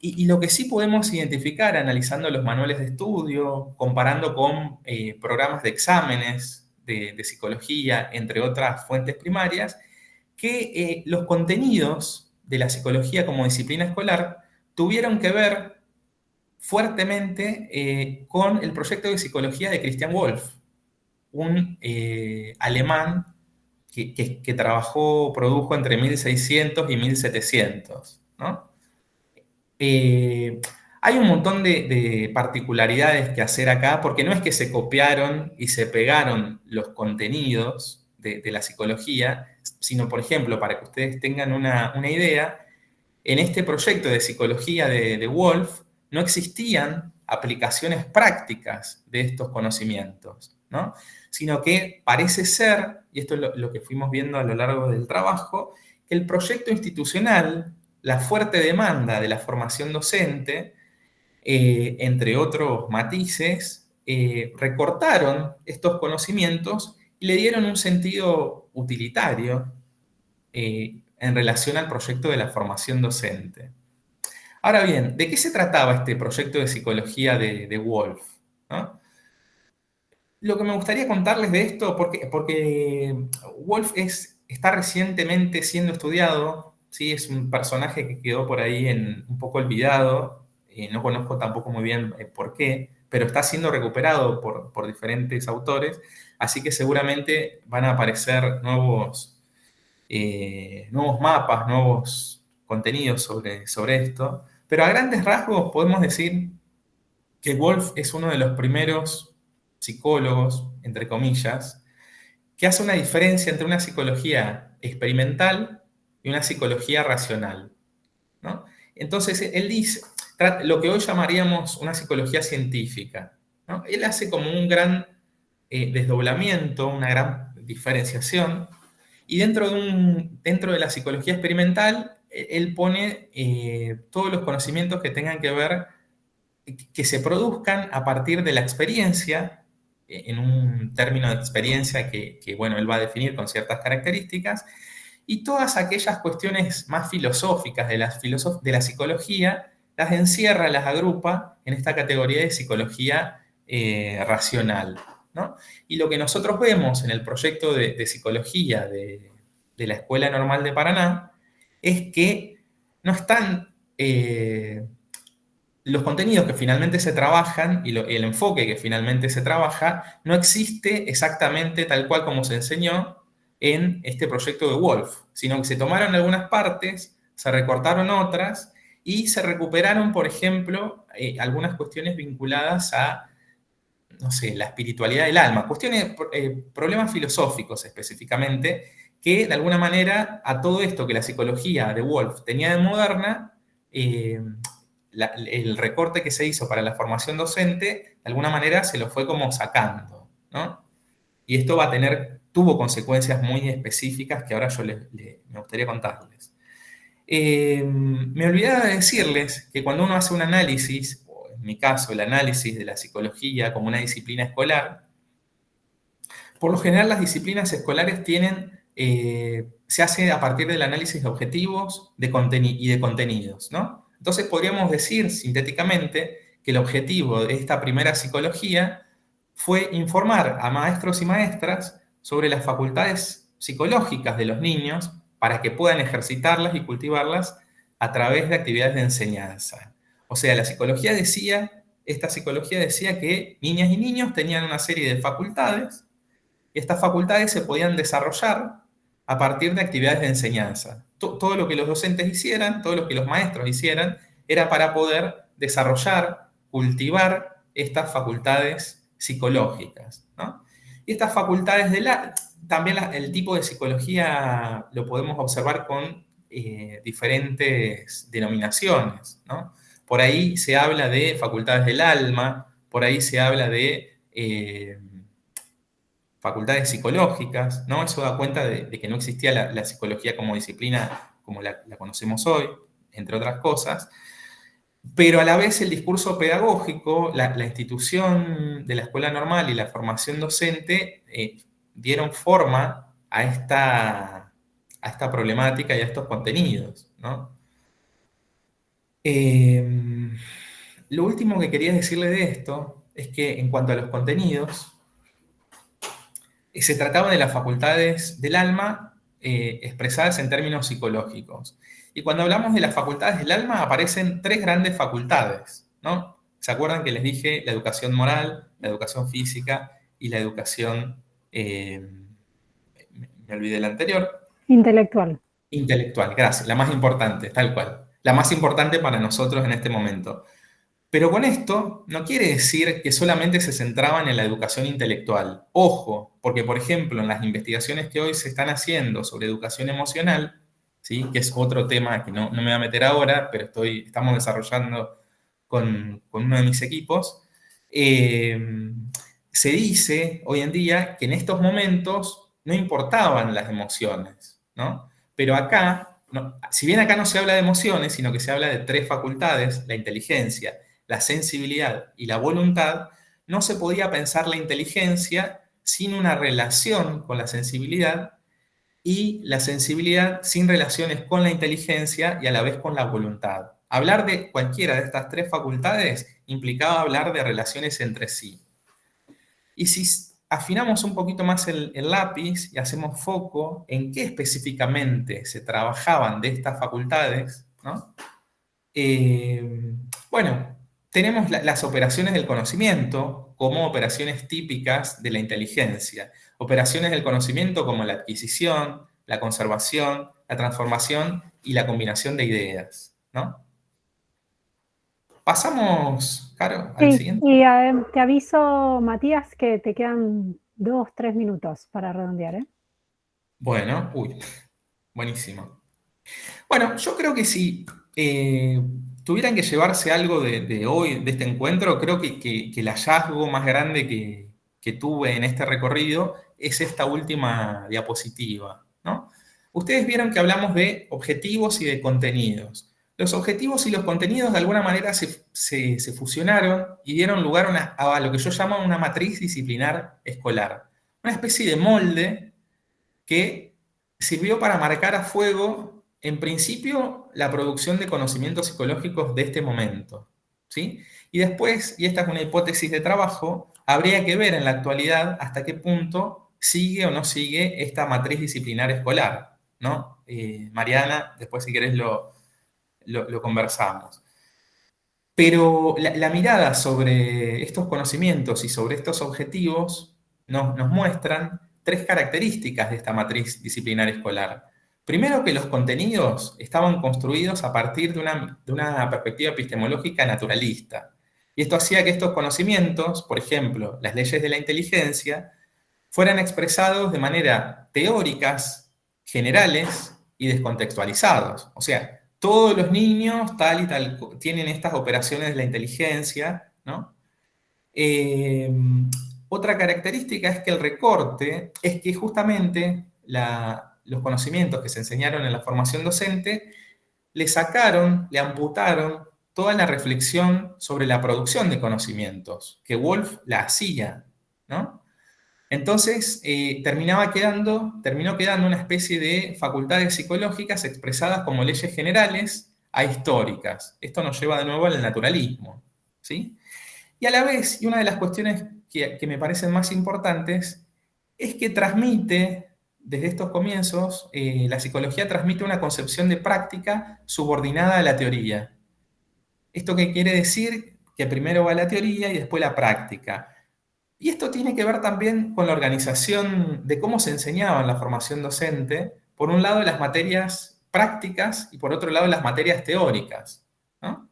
y lo que sí podemos identificar analizando los manuales de estudio, comparando con programas de exámenes de psicología, entre otras fuentes primarias, que los contenidos de la psicología como disciplina escolar tuvieron que ver fuertemente con el proyecto de psicología de Christian Wolff, un alemán que produjo entre 1600 y 1700, ¿no? Hay un montón de particularidades que hacer acá, porque no es que se copiaron y se pegaron los contenidos de la psicología, sino, por ejemplo, para que ustedes tengan una idea, en este proyecto de psicología de Wolff no existían aplicaciones prácticas de estos conocimientos, ¿no? Sino que parece ser, y esto es lo que fuimos viendo a lo largo del trabajo, que el proyecto institucional, la fuerte demanda de la formación docente, entre otros matices, recortaron estos conocimientos y le dieron un sentido utilitario en relación al proyecto de la formación docente. Ahora bien, ¿de qué se trataba este proyecto de psicología de Wolff, ¿no? Lo que me gustaría contarles de esto, porque Wolff está recientemente siendo estudiado, ¿sí? Es un personaje que quedó por ahí un poco olvidado, no conozco tampoco muy bien por qué, pero está siendo recuperado por diferentes autores, así que seguramente van a aparecer nuevos mapas, nuevos contenidos sobre esto, pero a grandes rasgos podemos decir que Wolff es uno de los primeros psicólogos, entre comillas, que hace una diferencia entre una psicología experimental y una psicología racional, ¿no? Entonces, él dice lo que hoy llamaríamos una psicología científica, ¿no? Él hace como un gran desdoblamiento, una gran diferenciación, y dentro de la psicología experimental, él pone todos los conocimientos que tengan que ver, que se produzcan a partir de la experiencia, en un término de experiencia que, bueno, él va a definir con ciertas características, y todas aquellas cuestiones más filosóficas de la psicología, las encierra, las agrupa en esta categoría de psicología racional, ¿no? Y lo que nosotros vemos en el proyecto de psicología de la Escuela Normal de Paraná es que no están los contenidos que finalmente se trabajan y el enfoque que finalmente se trabaja no existe exactamente tal cual como se enseñó en este proyecto de Wolff, sino que se tomaron algunas partes, se recortaron otras y se recuperaron, por ejemplo, algunas cuestiones vinculadas a, no sé, la espiritualidad del alma, problemas filosóficos específicamente, que de alguna manera a todo esto que la psicología de Wolff tenía de moderna, el recorte que se hizo para la formación docente, de alguna manera se lo fue como sacando, ¿no? Y esto tuvo consecuencias muy específicas que ahora me gustaría contarles. Me olvidaba de decirles que cuando uno hace un análisis, o en mi caso el análisis de la psicología como una disciplina escolar, por lo general las disciplinas escolares se hace a partir del análisis de objetivos y de contenidos, ¿no? Entonces podríamos decir sintéticamente que el objetivo de esta primera psicología fue informar a maestros y maestras sobre las facultades psicológicas de los niños para que puedan ejercitarlas y cultivarlas a través de actividades de enseñanza. O sea, la psicología decía esta psicología decía que niñas y niños tenían una serie de facultades y estas facultades se podían desarrollar a partir de actividades de enseñanza. Todo lo que los docentes hicieran, todo lo que los maestros hicieran, era para poder desarrollar, cultivar estas facultades psicológicas, ¿no? Y estas facultades también el tipo de psicología lo podemos observar con diferentes denominaciones, ¿no? Por ahí se habla de facultades del alma, por ahí se habla de facultades psicológicas, ¿no? Eso da cuenta de que no existía la psicología como disciplina como la conocemos hoy, entre otras cosas. Pero a la vez el discurso pedagógico, la institución de la escuela normal y la formación docente dieron forma a esta problemática y a estos contenidos, ¿no? Lo último que quería decirle de esto es que en cuanto a los contenidos, se trataba de las facultades del alma expresadas en términos psicológicos. Y cuando hablamos de las facultades del alma aparecen tres grandes facultades, ¿no? ¿Se acuerdan que les dije la educación moral, la educación física y la educación, me olvidé la anterior? Intelectual. Intelectual, gracias, la más importante, tal cual. La más importante para nosotros en este momento. Pero con esto no quiere decir que solamente se centraban en la educación intelectual. Ojo, porque por ejemplo en las investigaciones que hoy se están haciendo sobre educación emocional, ¿sí? Que es otro tema que no me voy a meter ahora, pero estamos desarrollando con uno de mis equipos, se dice hoy en día que en estos momentos no importaban las emociones, ¿no? Pero acá, si bien acá no se habla de emociones, sino que se habla de tres facultades, la inteligencia, la sensibilidad y la voluntad, no se podía pensar la inteligencia sin una relación con la sensibilidad y la sensibilidad sin relaciones con la inteligencia y a la vez con la voluntad. Hablar de cualquiera de estas tres facultades implicaba hablar de relaciones entre sí. Y si afinamos un poquito más el lápiz y hacemos foco en qué específicamente se trabajaban de estas facultades, ¿no? Bueno, tenemos las operaciones del conocimiento como operaciones típicas de la inteligencia. Operaciones del conocimiento como la adquisición, la conservación, la transformación y la combinación de ideas, ¿no? Pasamos, Caro, al Sí, siguiente. y te aviso, Matías, que te quedan 2-3 minutos para redondear, ¿eh? Bueno, buenísimo. Bueno, yo creo que si tuvieran que llevarse algo de hoy, de este encuentro, creo que el hallazgo más grande que tuve en este recorrido es esta última diapositiva, ¿no? Ustedes vieron que hablamos de objetivos y de contenidos. Los objetivos y los contenidos de alguna manera se fusionaron y dieron lugar a lo que yo llamo una matriz disciplinar escolar. Una especie de molde que sirvió para marcar a fuego, en principio, la producción de conocimientos psicológicos de este momento, ¿sí? Y después, y esta es una hipótesis de trabajo, habría que ver en la actualidad hasta qué punto sigue o no sigue esta matriz disciplinar escolar, ¿no? Mariana, después si querés lo conversamos. Pero la mirada sobre estos conocimientos y sobre estos objetivos nos muestran tres características de esta matriz disciplinar escolar. Primero, que los contenidos estaban construidos a partir de una perspectiva epistemológica naturalista. Y esto hacía que estos conocimientos, por ejemplo, las leyes de la inteligencia, fueran expresados de manera teóricas, generales y descontextualizados. O sea, todos los niños tal y tal tienen estas operaciones de la inteligencia, ¿no? Otra característica es que el recorte es que justamente los conocimientos que se enseñaron en la formación docente le sacaron, le amputaron toda la reflexión sobre la producción de conocimientos, que Wolff la hacía, ¿no? Entonces, terminó quedando una especie de facultades psicológicas expresadas como leyes generales a históricas. Esto nos lleva de nuevo al naturalismo, ¿sí? Y a la vez, y una de las cuestiones que me parecen más importantes, es que transmite, desde estos comienzos, la psicología transmite una concepción de práctica subordinada a la teoría. ¿Esto qué quiere decir? que primero va la teoría y después la práctica. Y esto tiene que ver también con la organización de cómo se enseñaba en la formación docente, por un lado las materias prácticas y por otro lado las materias teóricas, ¿no?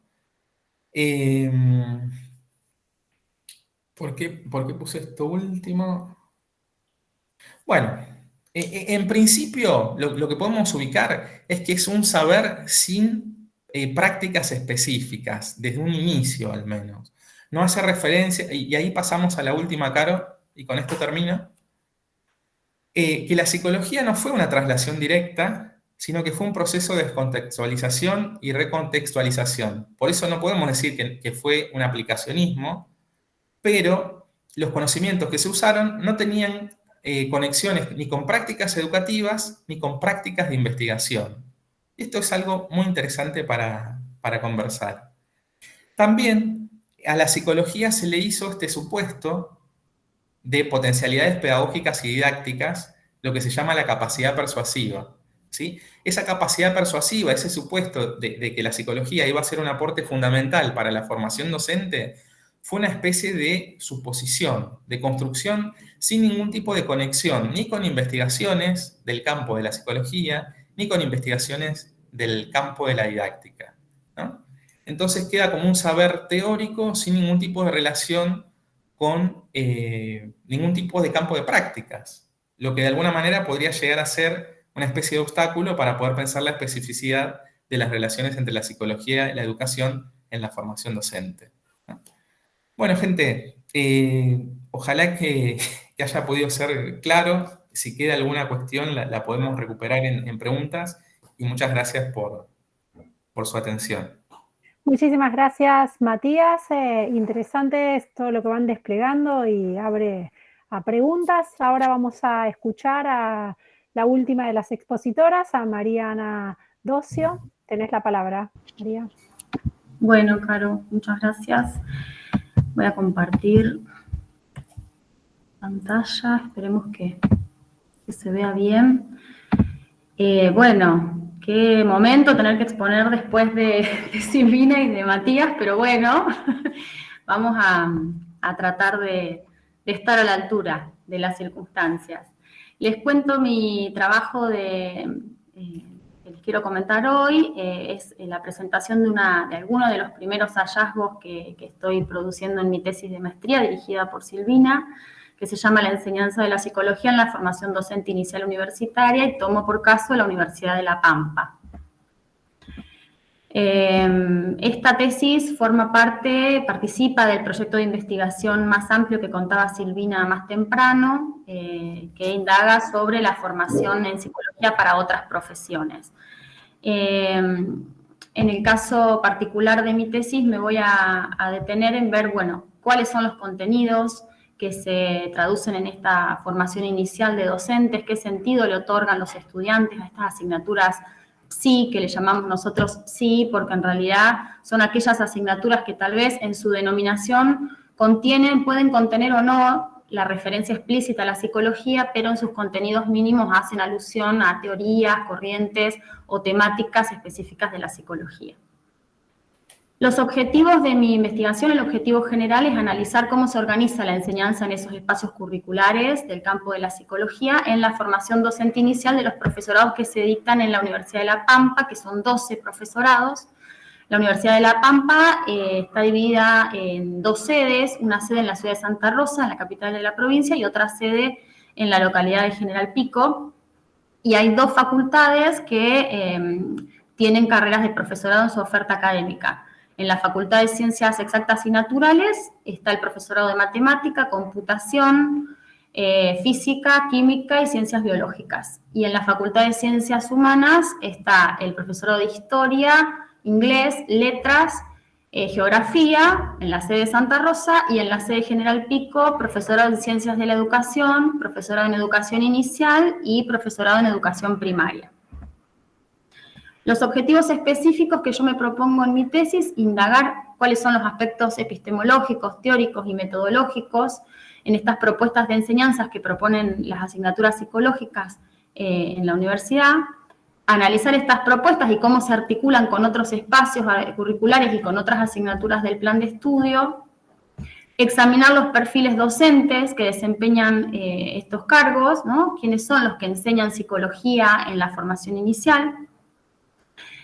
¿Por qué puse esto último? Bueno, en principio lo que podemos ubicar es que es un saber sin prácticas específicas, desde un inicio al menos. No hace referencia, y ahí pasamos a la última, Caro, y con esto termino, que la psicología no fue una traslación directa, sino que fue un proceso de descontextualización y recontextualización. Por eso no podemos decir que fue un aplicacionismo, pero los conocimientos que se usaron no tenían conexiones ni con prácticas educativas ni con prácticas de investigación. Esto es algo muy interesante para conversar. También a la psicología se le hizo este supuesto de potencialidades pedagógicas y didácticas, lo que se llama la capacidad persuasiva, ¿sí? Esa capacidad persuasiva, ese supuesto de que la psicología iba a ser un aporte fundamental para la formación docente, fue una especie de suposición, de construcción sin ningún tipo de conexión, ni con investigaciones del campo de la psicología, ni con investigaciones del campo de la didáctica, ¿no? Entonces queda como un saber teórico sin ningún tipo de relación con ningún tipo de campo de prácticas, lo que de alguna manera podría llegar a ser una especie de obstáculo para poder pensar la especificidad de las relaciones entre la psicología y la educación en la formación docente, ¿no? Bueno, gente, ojalá que haya podido ser claro. Si queda alguna cuestión, la podemos recuperar en preguntas, y muchas gracias por su atención. Muchísimas gracias, Matías. Interesante es todo lo que van desplegando y abre a preguntas. Ahora vamos a escuchar a la última de las expositoras, a Mariana Docio. Tenés la palabra, María. Bueno, Caro, muchas gracias. Voy a compartir pantalla, esperemos que se vea bien. Bueno, qué momento tener que exponer después de Silvina y de Matías, pero bueno, vamos a tratar de estar a la altura de las circunstancias. Les cuento mi trabajo que les quiero comentar hoy, es la presentación de algunos de los primeros hallazgos que estoy produciendo en mi tesis de maestría dirigida por Silvina, que se llama La enseñanza de la psicología en la formación docente inicial universitaria, y tomo por caso la Universidad de La Pampa. Esta tesis participa del proyecto de investigación más amplio que contaba Silvina más temprano, que indaga sobre la formación en psicología para otras profesiones. En el caso particular de mi tesis me voy a detener en ver, bueno, cuáles son los contenidos que se traducen en esta formación inicial de docentes, qué sentido le otorgan los estudiantes a estas asignaturas PSI, que le llamamos nosotros PSI, porque en realidad son aquellas asignaturas que tal vez en su denominación pueden contener o no la referencia explícita a la psicología, pero en sus contenidos mínimos hacen alusión a teorías, corrientes o temáticas específicas de la psicología. Los objetivos de mi investigación, el objetivo general es analizar cómo se organiza la enseñanza en esos espacios curriculares del campo de la psicología en la formación docente inicial de los profesorados que se dictan en la Universidad de La Pampa, que son 12 profesorados. La Universidad de La Pampa está dividida en dos sedes, una sede en la ciudad de Santa Rosa, en la capital de la provincia, y otra sede en la localidad de General Pico. Y hay dos facultades que tienen carreras de profesorado en su oferta académica. En la Facultad de Ciencias Exactas y Naturales está el profesorado de Matemática, Computación, Física, Química y Ciencias Biológicas. Y en la Facultad de Ciencias Humanas está el profesorado de Historia, Inglés, Letras, Geografía, en la sede de Santa Rosa, y en la sede General Pico, profesorado en Ciencias de la Educación, profesorado en Educación Inicial y profesorado en Educación Primaria. Los objetivos específicos que yo me propongo en mi tesis, indagar cuáles son los aspectos epistemológicos, teóricos y metodológicos en estas propuestas de enseñanzas que proponen las asignaturas psicológicas en la universidad, analizar estas propuestas y cómo se articulan con otros espacios curriculares y con otras asignaturas del plan de estudio, examinar los perfiles docentes que desempeñan estos cargos, ¿no? Quiénes son los que enseñan psicología en la formación inicial.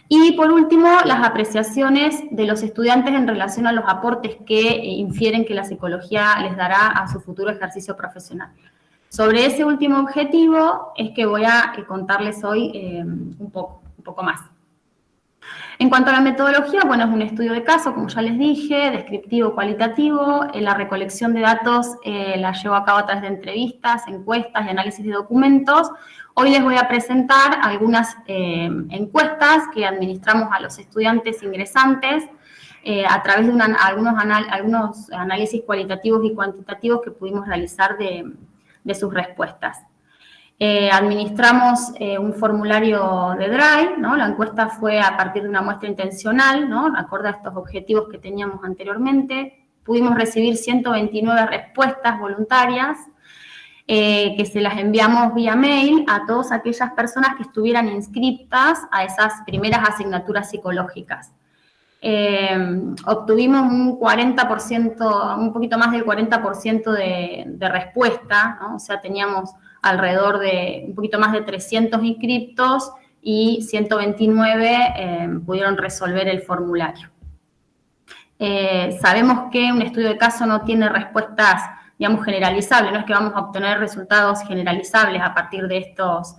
Y por último, las apreciaciones de los estudiantes en relación a los aportes que infieren que la psicología les dará a su futuro ejercicio profesional. Sobre ese último objetivo es que voy a contarles hoy un poco más. En cuanto a la metodología, bueno, es un estudio de caso, como ya les dije, descriptivo, cualitativo. La recolección de datos la llevo a cabo a través de entrevistas, encuestas y análisis de documentos. Hoy les voy a presentar algunas encuestas que administramos a los estudiantes ingresantes a través de algunos análisis cualitativos y cuantitativos que pudimos realizar de sus respuestas. Administramos un formulario de Drive, ¿no? La encuesta fue a partir de una muestra intencional, ¿no? Acorde a estos objetivos que teníamos anteriormente. Pudimos recibir 129 respuestas voluntarias que se las enviamos vía mail a todas aquellas personas que estuvieran inscritas a esas primeras asignaturas psicológicas. Obtuvimos un 40%, un poquito más del 40% de respuesta, ¿no? O sea, teníamos alrededor de un poquito más de 300 inscriptos y 129 pudieron resolver el formulario. Sabemos que un estudio de caso no tiene respuestas, digamos, generalizables, no es que vamos a obtener resultados generalizables a partir de estos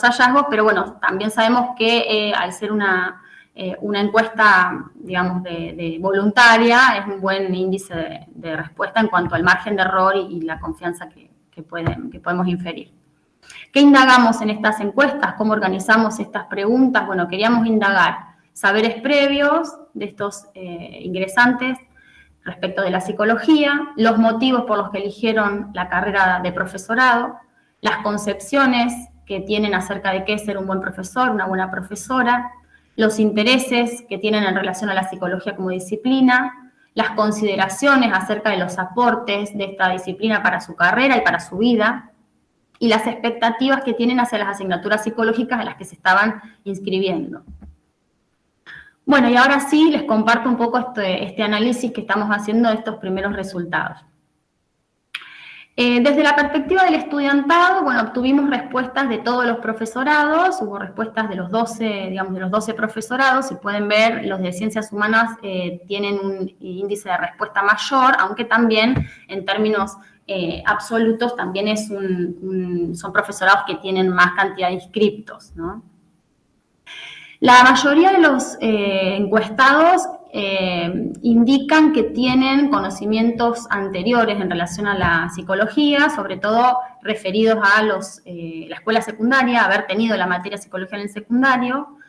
hallazgos, pero bueno, también sabemos que al ser una encuesta, digamos, de voluntaria, es un buen índice de respuesta en cuanto al margen de error y la confianza que podemos inferir. ¿Qué indagamos en estas encuestas? ¿Cómo organizamos estas preguntas? Bueno, queríamos indagar saberes previos de estos ingresantes respecto de la psicología, los motivos por los que eligieron la carrera de profesorado, las concepciones que tienen acerca de qué es ser un buen profesor, una buena profesora, los intereses que tienen en relación a la psicología como disciplina, las consideraciones acerca de los aportes de esta disciplina para su carrera y para su vida, y las expectativas que tienen hacia las asignaturas psicológicas a las que se estaban inscribiendo. Bueno, y ahora sí les comparto un poco este análisis que estamos haciendo de estos primeros resultados. Desde la perspectiva del estudiantado, bueno, obtuvimos respuestas de todos los profesorados, hubo respuestas de los 12, digamos, de los 12 profesorados. Si pueden ver, los de Ciencias Humanas tienen un índice de respuesta mayor, aunque también en términos absolutos también son profesorados que tienen más cantidad de inscriptos, ¿no? La mayoría de los encuestados indican que tienen conocimientos anteriores en relación a la psicología, sobre todo referidos a la escuela secundaria, haber tenido la materia psicología en el secundario.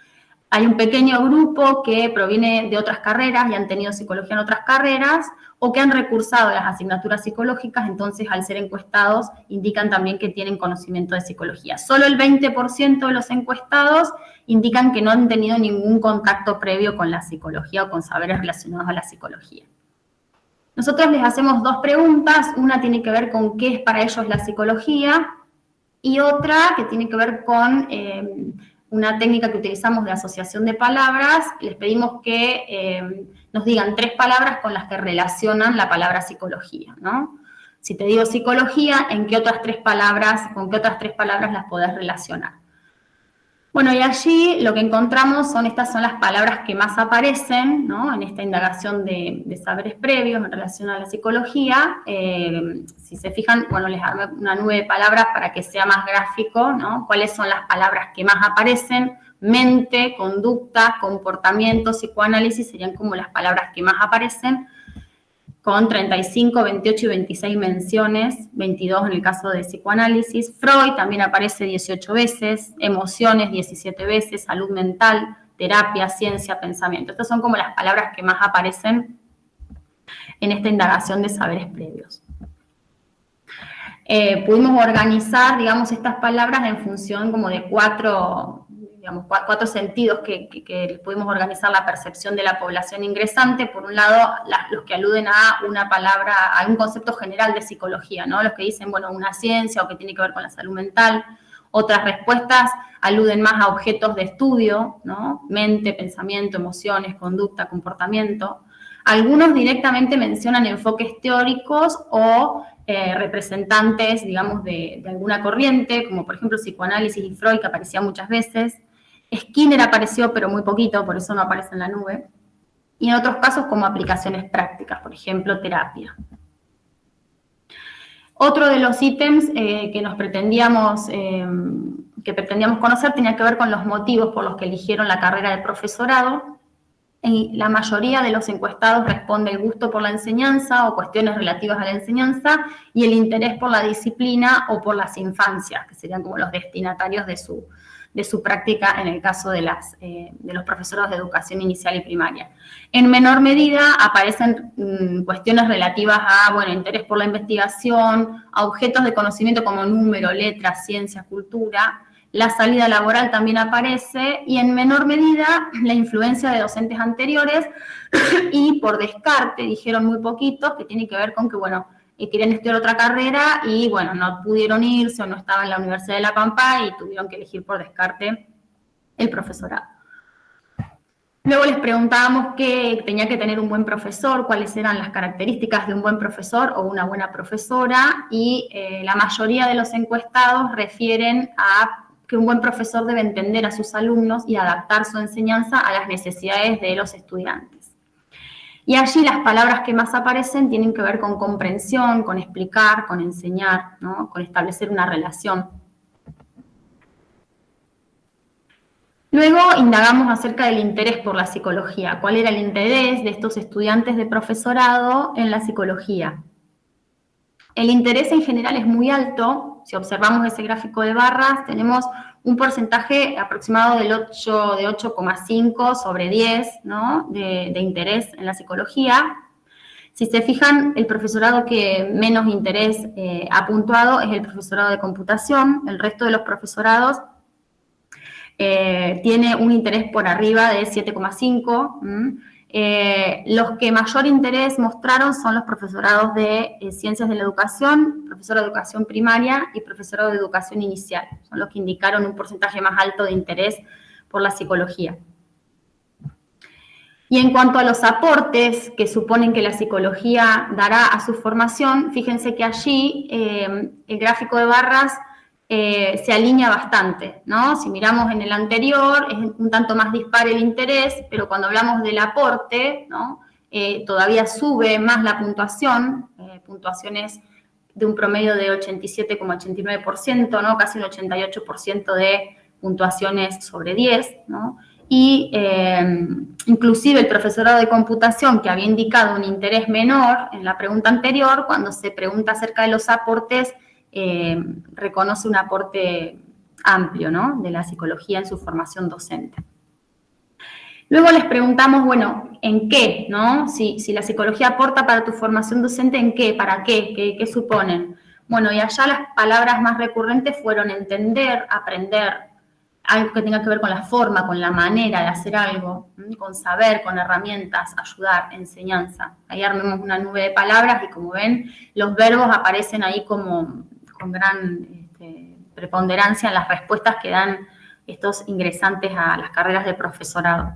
Hay un pequeño grupo que proviene de otras carreras y han tenido psicología en otras carreras, o que han recursado las asignaturas psicológicas, entonces al ser encuestados indican también que tienen conocimiento de psicología. Solo el 20% de los encuestados indican que no han tenido ningún contacto previo con la psicología o con saberes relacionados a la psicología. Nosotros les hacemos dos preguntas, una tiene que ver con qué es para ellos la psicología y otra que tiene que ver con una técnica que utilizamos de asociación de palabras. Les pedimos que nos digan 3 palabras con las que relacionan la palabra psicología, ¿no? Si te digo psicología, ¿con qué otras 3 palabras las podés relacionar? Bueno, y allí lo que encontramos estas son las palabras que más aparecen, ¿no? En esta indagación de saberes previos en relación a la psicología. Si se fijan, bueno, les armé una nube de palabras para que sea más gráfico, ¿no? ¿Cuáles son las palabras que más aparecen? Mente, conducta, comportamiento, psicoanálisis serían como las palabras que más aparecen, con 35, 28 y 26 menciones, 22 en el caso de psicoanálisis. Freud también aparece 18 veces, emociones 17 veces, salud mental, terapia, ciencia, pensamiento. Estas son como las palabras que más aparecen en esta indagación de saberes previos. Pudimos organizar, digamos, estas palabras en función como de cuatro sentidos que pudimos organizar la percepción de la población ingresante. Por un lado, los que aluden a una palabra, a un concepto general de psicología, ¿no? Los que dicen, bueno, una ciencia o que tiene que ver con la salud mental. Otras respuestas aluden más a objetos de estudio, ¿no? Mente, pensamiento, emociones, conducta, comportamiento. Algunos directamente mencionan enfoques teóricos o representantes, digamos, de alguna corriente, como por ejemplo psicoanálisis y Freud, que aparecía muchas veces. Skinner apareció, pero muy poquito, por eso no aparece en la nube. Y en otros casos como aplicaciones prácticas, por ejemplo, terapia. Otro de los ítems que pretendíamos conocer tenía que ver con los motivos por los que eligieron la carrera de profesorado. Y la mayoría de los encuestados responde el gusto por la enseñanza o cuestiones relativas a la enseñanza y el interés por la disciplina o por las infancias, que serían como los destinatarios de su práctica en el caso de los profesorados de educación inicial y primaria. En menor medida aparecen cuestiones relativas a, bueno, interés por la investigación, a objetos de conocimiento como número, letras, ciencia, cultura. La salida laboral también aparece y en menor medida la influencia de docentes anteriores y por descarte, dijeron muy poquitos, que tiene que ver con que, bueno, querían estudiar otra carrera y, bueno, no pudieron irse o no estaban en la Universidad de La Pampa y tuvieron que elegir por descarte el profesorado. Luego les preguntábamos qué tenía que tener un buen profesor, cuáles eran las características de un buen profesor o una buena profesora, y la mayoría de los encuestados refieren a que un buen profesor debe entender a sus alumnos y adaptar su enseñanza a las necesidades de los estudiantes. Y allí las palabras que más aparecen tienen que ver con comprensión, con explicar, con enseñar, ¿no? Con establecer una relación. Luego indagamos acerca del interés por la psicología. ¿Cuál era el interés de estos estudiantes de profesorado en la psicología? El interés en general es muy alto. Si observamos ese gráfico de barras, tenemos un porcentaje aproximado de 8,5 sobre 10, ¿no? de interés en la psicología. Si se fijan, el profesorado que menos interés ha puntuado es el profesorado de computación. El resto de los profesorados tiene un interés por arriba de 7,5. Los que mayor interés mostraron son los profesorados de ciencias de la educación, profesor de educación primaria y profesorado de educación inicial. Son los que indicaron un porcentaje más alto de interés por la psicología. Y en cuanto a los aportes que suponen que la psicología dará a su formación, fíjense que allí el gráfico de barras se alinea bastante, ¿no? Si miramos en el anterior, es un tanto más dispar el interés, pero cuando hablamos del aporte, ¿no? Todavía sube más la puntuación, puntuaciones de un promedio de 87,89%, ¿no? Casi un 88% de puntuaciones sobre 10, ¿no? Y inclusive el profesorado de computación, que había indicado un interés menor en la pregunta anterior, cuando se pregunta acerca de los aportes, reconoce un aporte amplio, ¿no? De la psicología en su formación docente. Luego les preguntamos, bueno, ¿en qué? ¿No? Si la psicología aporta para tu formación docente, ¿en qué? ¿Para qué? ¿Qué suponen? Bueno, y allá las palabras más recurrentes fueron entender, aprender, algo que tenga que ver con la forma, con la manera de hacer algo, con saber, con herramientas, ayudar, enseñanza. Ahí armemos una nube de palabras y como ven, los verbos aparecen ahí como con gran preponderancia en las respuestas que dan estos ingresantes a las carreras de profesorado.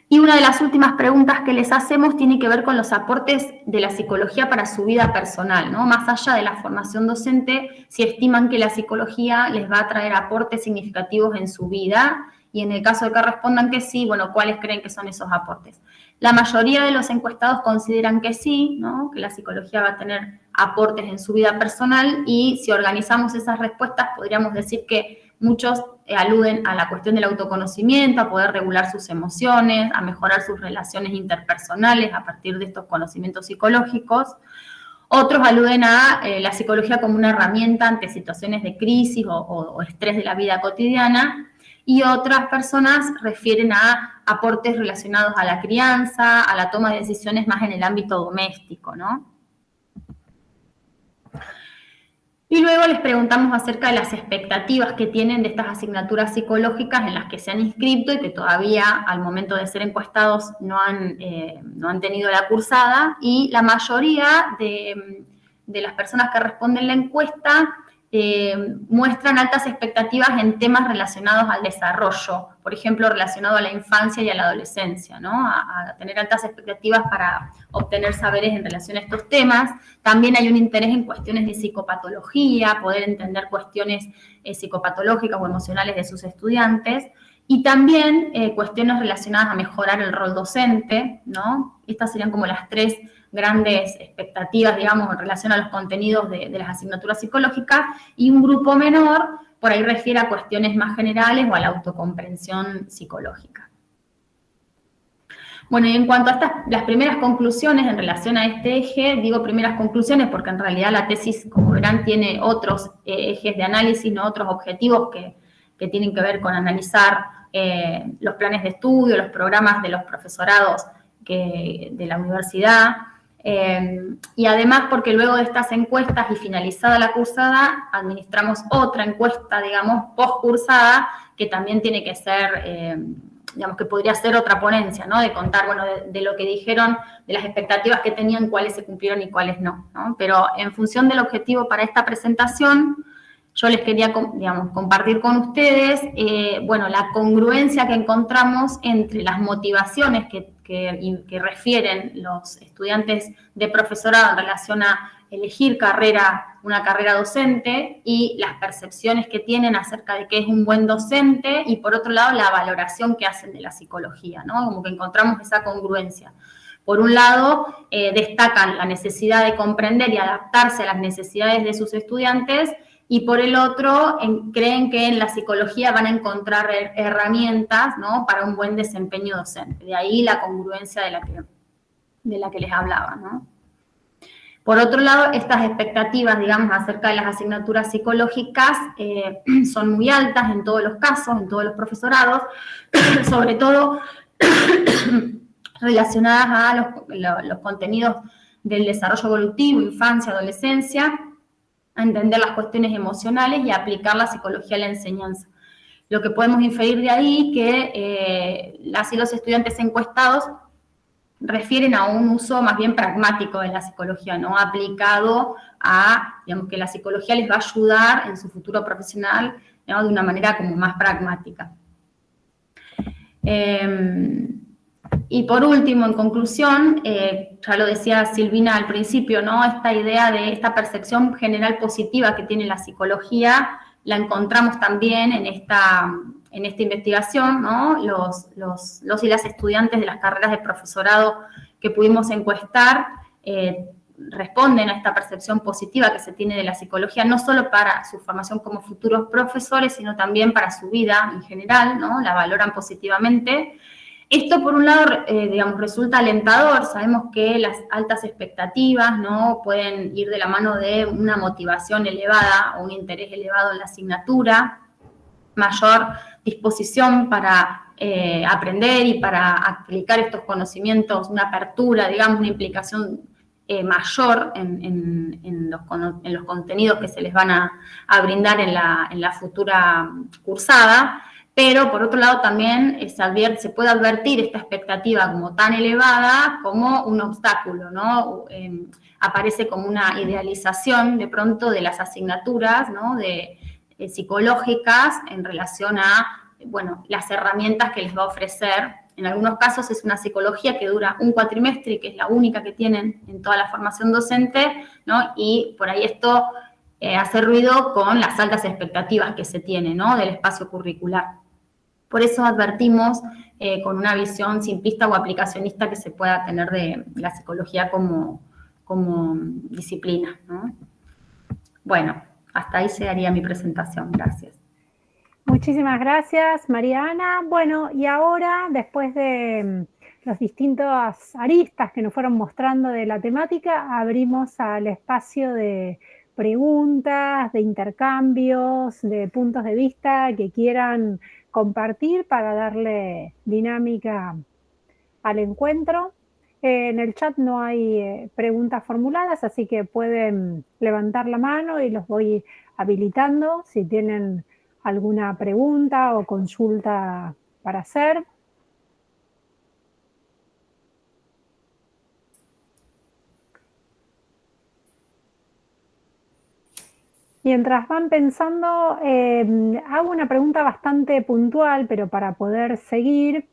Y una de las últimas preguntas que les hacemos tiene que ver con los aportes de la psicología para su vida personal, ¿no? Más allá de la formación docente, si estiman que la psicología les va a traer aportes significativos en su vida, y en el caso de que respondan que sí, bueno, ¿cuáles creen que son esos aportes? La mayoría de los encuestados consideran que sí, ¿no? Que la psicología va a tener aportes en su vida personal, y si organizamos esas respuestas podríamos decir que muchos aluden a la cuestión del autoconocimiento, a poder regular sus emociones, a mejorar sus relaciones interpersonales a partir de estos conocimientos psicológicos. Otros aluden a la psicología como una herramienta ante situaciones de crisis o estrés de la vida cotidiana, y otras personas refieren a aportes relacionados a la crianza, a la toma de decisiones más en el ámbito doméstico, ¿no? Y luego les preguntamos acerca de las expectativas que tienen de estas asignaturas psicológicas en las que se han inscrito y que todavía al momento de ser encuestados no han tenido la cursada, y la mayoría de las personas que responden la encuesta muestran altas expectativas en temas relacionados al desarrollo, por ejemplo, relacionado a la infancia y a la adolescencia, ¿no? A tener altas expectativas para obtener saberes en relación a estos temas. También hay un interés en cuestiones de psicopatología, poder entender cuestiones psicopatológicas o emocionales de sus estudiantes, y también cuestiones relacionadas a mejorar el rol docente, ¿no? Estas serían como las tres grandes expectativas, digamos, en relación a los contenidos de las asignaturas psicológicas, y un grupo menor por ahí refiere a cuestiones más generales o a la autocomprensión psicológica. Bueno, y en cuanto a las primeras conclusiones en relación a este eje, digo primeras conclusiones porque en realidad la tesis, como verán, tiene otros ejes de análisis, ¿no? Otros objetivos que tienen que ver con analizar los planes de estudio, los programas de los profesorados de la universidad, y además porque luego de estas encuestas y finalizada la cursada, administramos otra encuesta, digamos, post-cursada, que también tiene que ser, digamos, que podría ser otra ponencia, ¿no? De contar, bueno, de lo que dijeron, de las expectativas que tenían, cuáles se cumplieron y cuáles no, ¿no? Pero en función del objetivo para esta presentación, yo les quería, digamos, compartir con ustedes, bueno, la congruencia que encontramos entre las motivaciones que refieren los estudiantes de profesorado en relación a elegir una carrera docente, y las percepciones que tienen acerca de qué es un buen docente, y por otro lado la valoración que hacen de la psicología, ¿no? Como que encontramos esa congruencia. Por un lado, destacan la necesidad de comprender y adaptarse a las necesidades de sus estudiantes, y por el otro, creen que en la psicología van a encontrar herramientas, ¿no? Para un buen desempeño docente. De ahí la congruencia de la que les hablaba, ¿no? Por otro lado, estas expectativas, digamos, acerca de las asignaturas psicológicas son muy altas en todos los casos, en todos los profesorados, sobre todo relacionadas a los contenidos del desarrollo evolutivo, infancia, adolescencia, a entender las cuestiones emocionales y a aplicar la psicología a la enseñanza. Lo que podemos inferir de ahí que las y los estudiantes encuestados refieren a un uso más bien pragmático de la psicología, ¿no? Aplicado a, digamos, que la psicología les va a ayudar en su futuro profesional, ¿no? De una manera como más pragmática. Y por último, en conclusión, ya lo decía Silvina al principio, ¿no? Esta idea de esta percepción general positiva que tiene la psicología, la encontramos también en esta investigación, ¿no? Los y las estudiantes de las carreras de profesorado que pudimos encuestar responden a esta percepción positiva que se tiene de la psicología, no solo para su formación como futuros profesores, sino también para su vida en general, ¿no? La valoran positivamente. Esto, por un lado, digamos, resulta alentador. Sabemos que las altas expectativas, ¿no? Pueden ir de la mano de una motivación elevada o un interés elevado en la asignatura, mayor disposición para aprender y para aplicar estos conocimientos, una apertura, digamos, una implicación mayor en los contenidos que se les van a brindar en la futura cursada. Pero, por otro lado, también se puede advertir esta expectativa como tan elevada como un obstáculo, ¿no? Aparece como una idealización, de pronto, de las asignaturas, ¿no? Psicológicas en relación a, bueno, las herramientas que les va a ofrecer. En algunos casos es una psicología que dura un cuatrimestre y que es la única que tienen en toda la formación docente, ¿no? Y por ahí esto hace ruido con las altas expectativas que se tiene, ¿no? Del espacio curricular. Por eso advertimos con una visión simplista o aplicacionista que se pueda tener de la psicología como disciplina, ¿no? Bueno, hasta ahí llegaría mi presentación. Gracias. Muchísimas gracias, Mariana. Bueno, y ahora, después de los distintos aristas que nos fueron mostrando de la temática, abrimos al espacio de preguntas, de intercambios, de puntos de vista que quieran compartir para darle dinámica al encuentro. En el chat no hay preguntas formuladas, así que pueden levantar la mano y los voy habilitando si tienen alguna pregunta o consulta para hacer. Mientras van pensando, hago una pregunta bastante puntual, pero para poder seguir.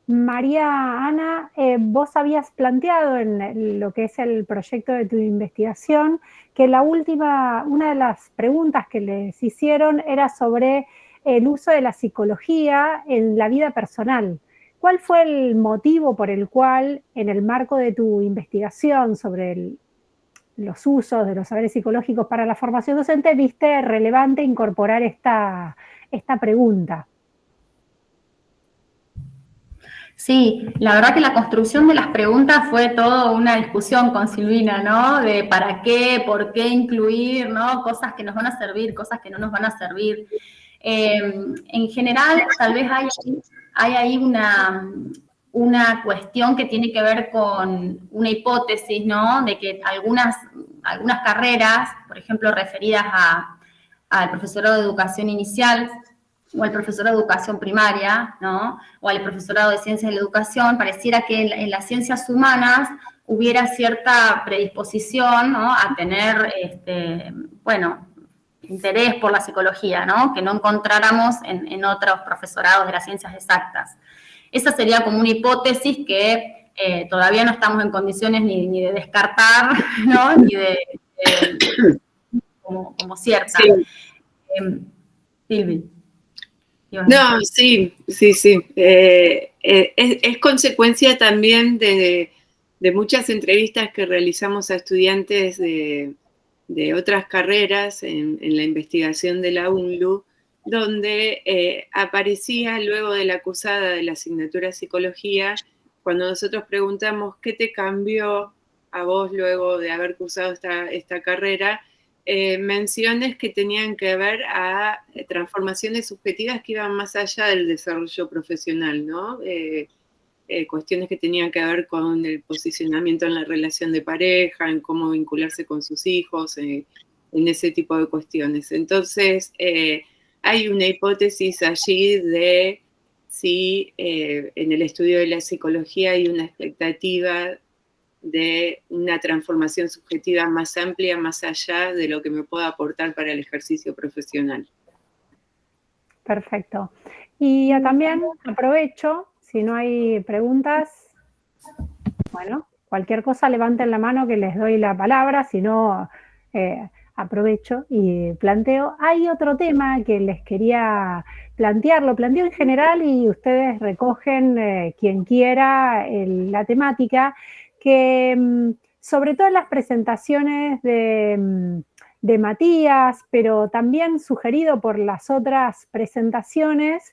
María Ana, vos habías planteado en lo que es el proyecto de tu investigación que una de las preguntas que les hicieron era sobre el uso de la psicología en la vida personal. ¿Cuál fue el motivo por el cual, en el marco de tu investigación sobre los usos de los saberes psicológicos para la formación docente, viste relevante incorporar esta pregunta? Sí, la verdad que la construcción de las preguntas fue toda una discusión con Silvina, ¿no? De para qué, por qué incluir, ¿no? Cosas que nos van a servir, cosas que no nos van a servir. En general, tal vez hay ahí una cuestión que tiene que ver con una hipótesis, ¿no? De que algunas carreras, por ejemplo, referidas al profesorado de educación inicial, o al profesorado de educación primaria, ¿no? O al profesorado de ciencias de la educación, pareciera que en las ciencias humanas hubiera cierta predisposición, ¿no? A tener, interés por la psicología, ¿no? Que no encontráramos en otros profesorados de las ciencias exactas. Esa sería como una hipótesis que todavía no estamos en condiciones ni de descartar, ¿no? Ni de como cierta. Sí. Silvi. No, sí. Es consecuencia también de muchas entrevistas que realizamos a estudiantes de otras carreras en la investigación de la UNLU, donde aparecía luego de la cursada de la asignatura de psicología, cuando nosotros preguntamos qué te cambió a vos luego de haber cursado esta carrera, menciones que tenían que ver a transformaciones subjetivas que iban más allá del desarrollo profesional, ¿no? Cuestiones que tenían que ver con el posicionamiento en la relación de pareja, en cómo vincularse con sus hijos, en ese tipo de cuestiones. Entonces, hay una hipótesis allí de si en el estudio de la psicología hay una expectativa de una transformación subjetiva más amplia, más allá de lo que me pueda aportar para el ejercicio profesional. Perfecto. Y también aprovecho, si no hay preguntas, bueno, cualquier cosa levanten la mano que les doy la palabra, si no, aprovecho y planteo. Hay otro tema que les quería plantear, lo planteo en general y ustedes recogen, quien quiera, la temática, que sobre todo en las presentaciones de Matías, pero también sugerido por las otras presentaciones,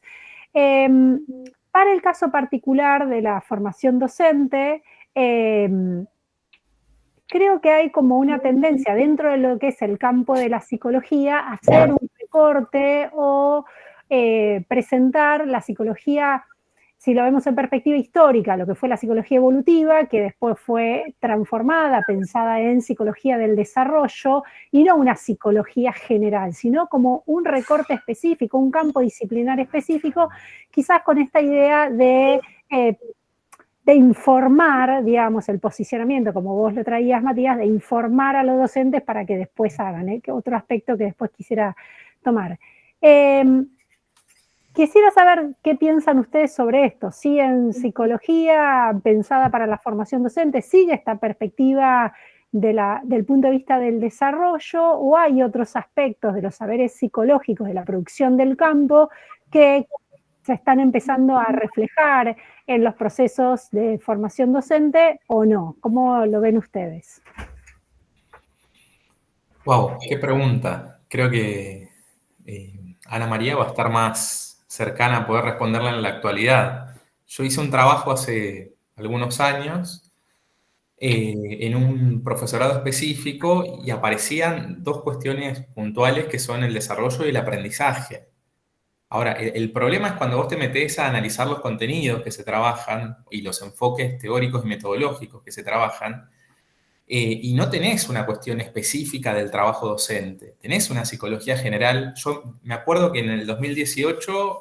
para el caso particular de la formación docente, creo que hay como una tendencia dentro de lo que es el campo de la psicología a hacer un recorte o presentar la psicología, si lo vemos en perspectiva histórica, lo que fue la psicología evolutiva, que después fue transformada, pensada en psicología del desarrollo, y no una psicología general, sino como un recorte específico, un campo disciplinar específico, quizás con esta idea de informar, digamos, el posicionamiento, como vos lo traías, Matías, de informar a los docentes para que después hagan, otro aspecto que después quisiera tomar. Quisiera saber qué piensan ustedes sobre esto. ¿Sí en psicología pensada para la formación docente sigue esta perspectiva del punto de vista del desarrollo, o hay otros aspectos de los saberes psicológicos de la producción del campo que se están empezando a reflejar en los procesos de formación docente o no? ¿Cómo lo ven ustedes? Wow, qué pregunta. Creo que Ana María va a estar más cercana a poder responderla en la actualidad. Yo hice un trabajo hace algunos años en un profesorado específico y aparecían dos cuestiones puntuales que son el desarrollo y el aprendizaje. Ahora, el problema es cuando vos te metés a analizar los contenidos que se trabajan y los enfoques teóricos y metodológicos que se trabajan, y no tenés una cuestión específica del trabajo docente, tenés una psicología general. Yo me acuerdo que en el 2018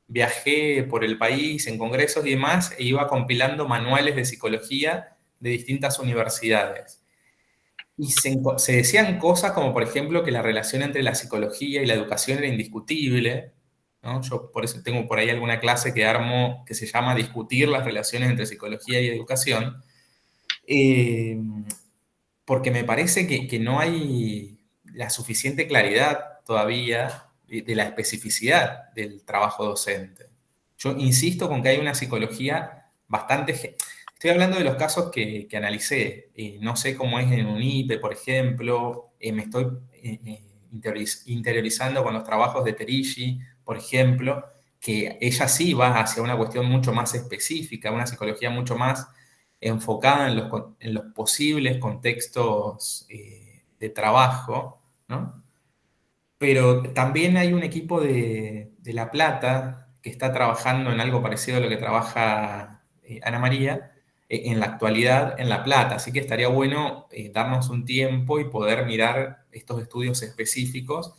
viajé por el país en congresos y demás e iba compilando manuales de psicología de distintas universidades. Y se decían cosas como, por ejemplo, que la relación entre la psicología y la educación era indiscutible, ¿no? Yo por eso tengo por ahí alguna clase que armo que se llama Discutir las relaciones entre psicología y educación, eh, porque me parece que no hay la suficiente claridad todavía de la especificidad del trabajo docente. Yo insisto con que hay una psicología bastante... Estoy hablando de los casos que analicé. No sé cómo es en UNIPE, por ejemplo. Me estoy interiorizando con los trabajos de Terigi, por ejemplo, que ella sí va hacia una cuestión mucho más específica, una psicología mucho más enfocada en los posibles contextos de trabajo, ¿no? Pero también hay un equipo de La Plata que está trabajando en algo parecido a lo que trabaja Ana María en la actualidad en La Plata. Así que estaría bueno darnos un tiempo y poder mirar estos estudios específicos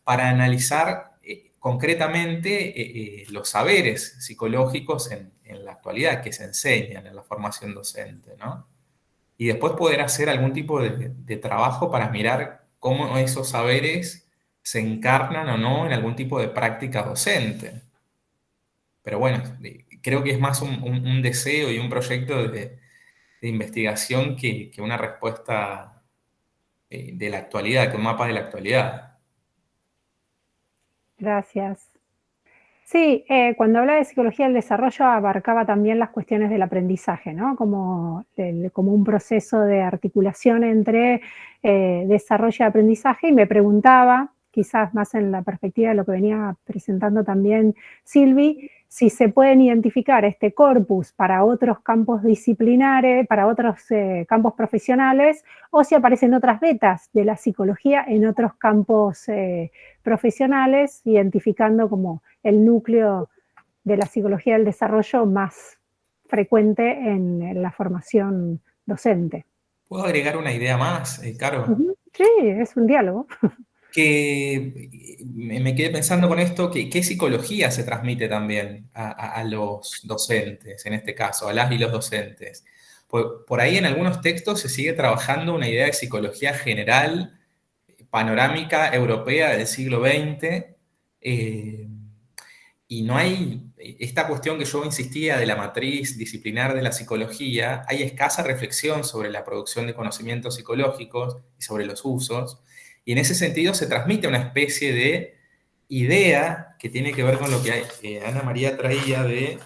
para analizar concretamente los saberes psicológicos en la actualidad que se enseñan en la formación docente, ¿no? Y después poder hacer algún tipo de trabajo para mirar cómo esos saberes se encarnan o no en algún tipo de práctica docente. Pero bueno, creo que es más un deseo y un proyecto de investigación que una respuesta de la actualidad, que un mapa de la actualidad. Gracias. Sí, cuando habla de psicología del desarrollo abarcaba también las cuestiones del aprendizaje, ¿no? Como un proceso de articulación entre desarrollo y aprendizaje, y me preguntaba, quizás más en la perspectiva de lo que venía presentando también Silvi, si se pueden identificar este corpus para otros campos disciplinares, para otros campos profesionales, o si aparecen otras vetas de la psicología en otros campos profesionales, identificando como el núcleo de la psicología del desarrollo más frecuente en la formación docente. ¿Puedo agregar una idea más, Caro? Sí, es un diálogo. Que me quedé pensando con esto, que qué psicología se transmite también a los docentes, en este caso, a las y los docentes. Por ahí en algunos textos se sigue trabajando una idea de psicología general, panorámica, europea del siglo XX, y no hay esta cuestión que yo insistía de la matriz disciplinar de la psicología, hay escasa reflexión sobre la producción de conocimientos psicológicos y sobre los usos, y en ese sentido se transmite una especie de idea que tiene que ver con lo que Ana María traía de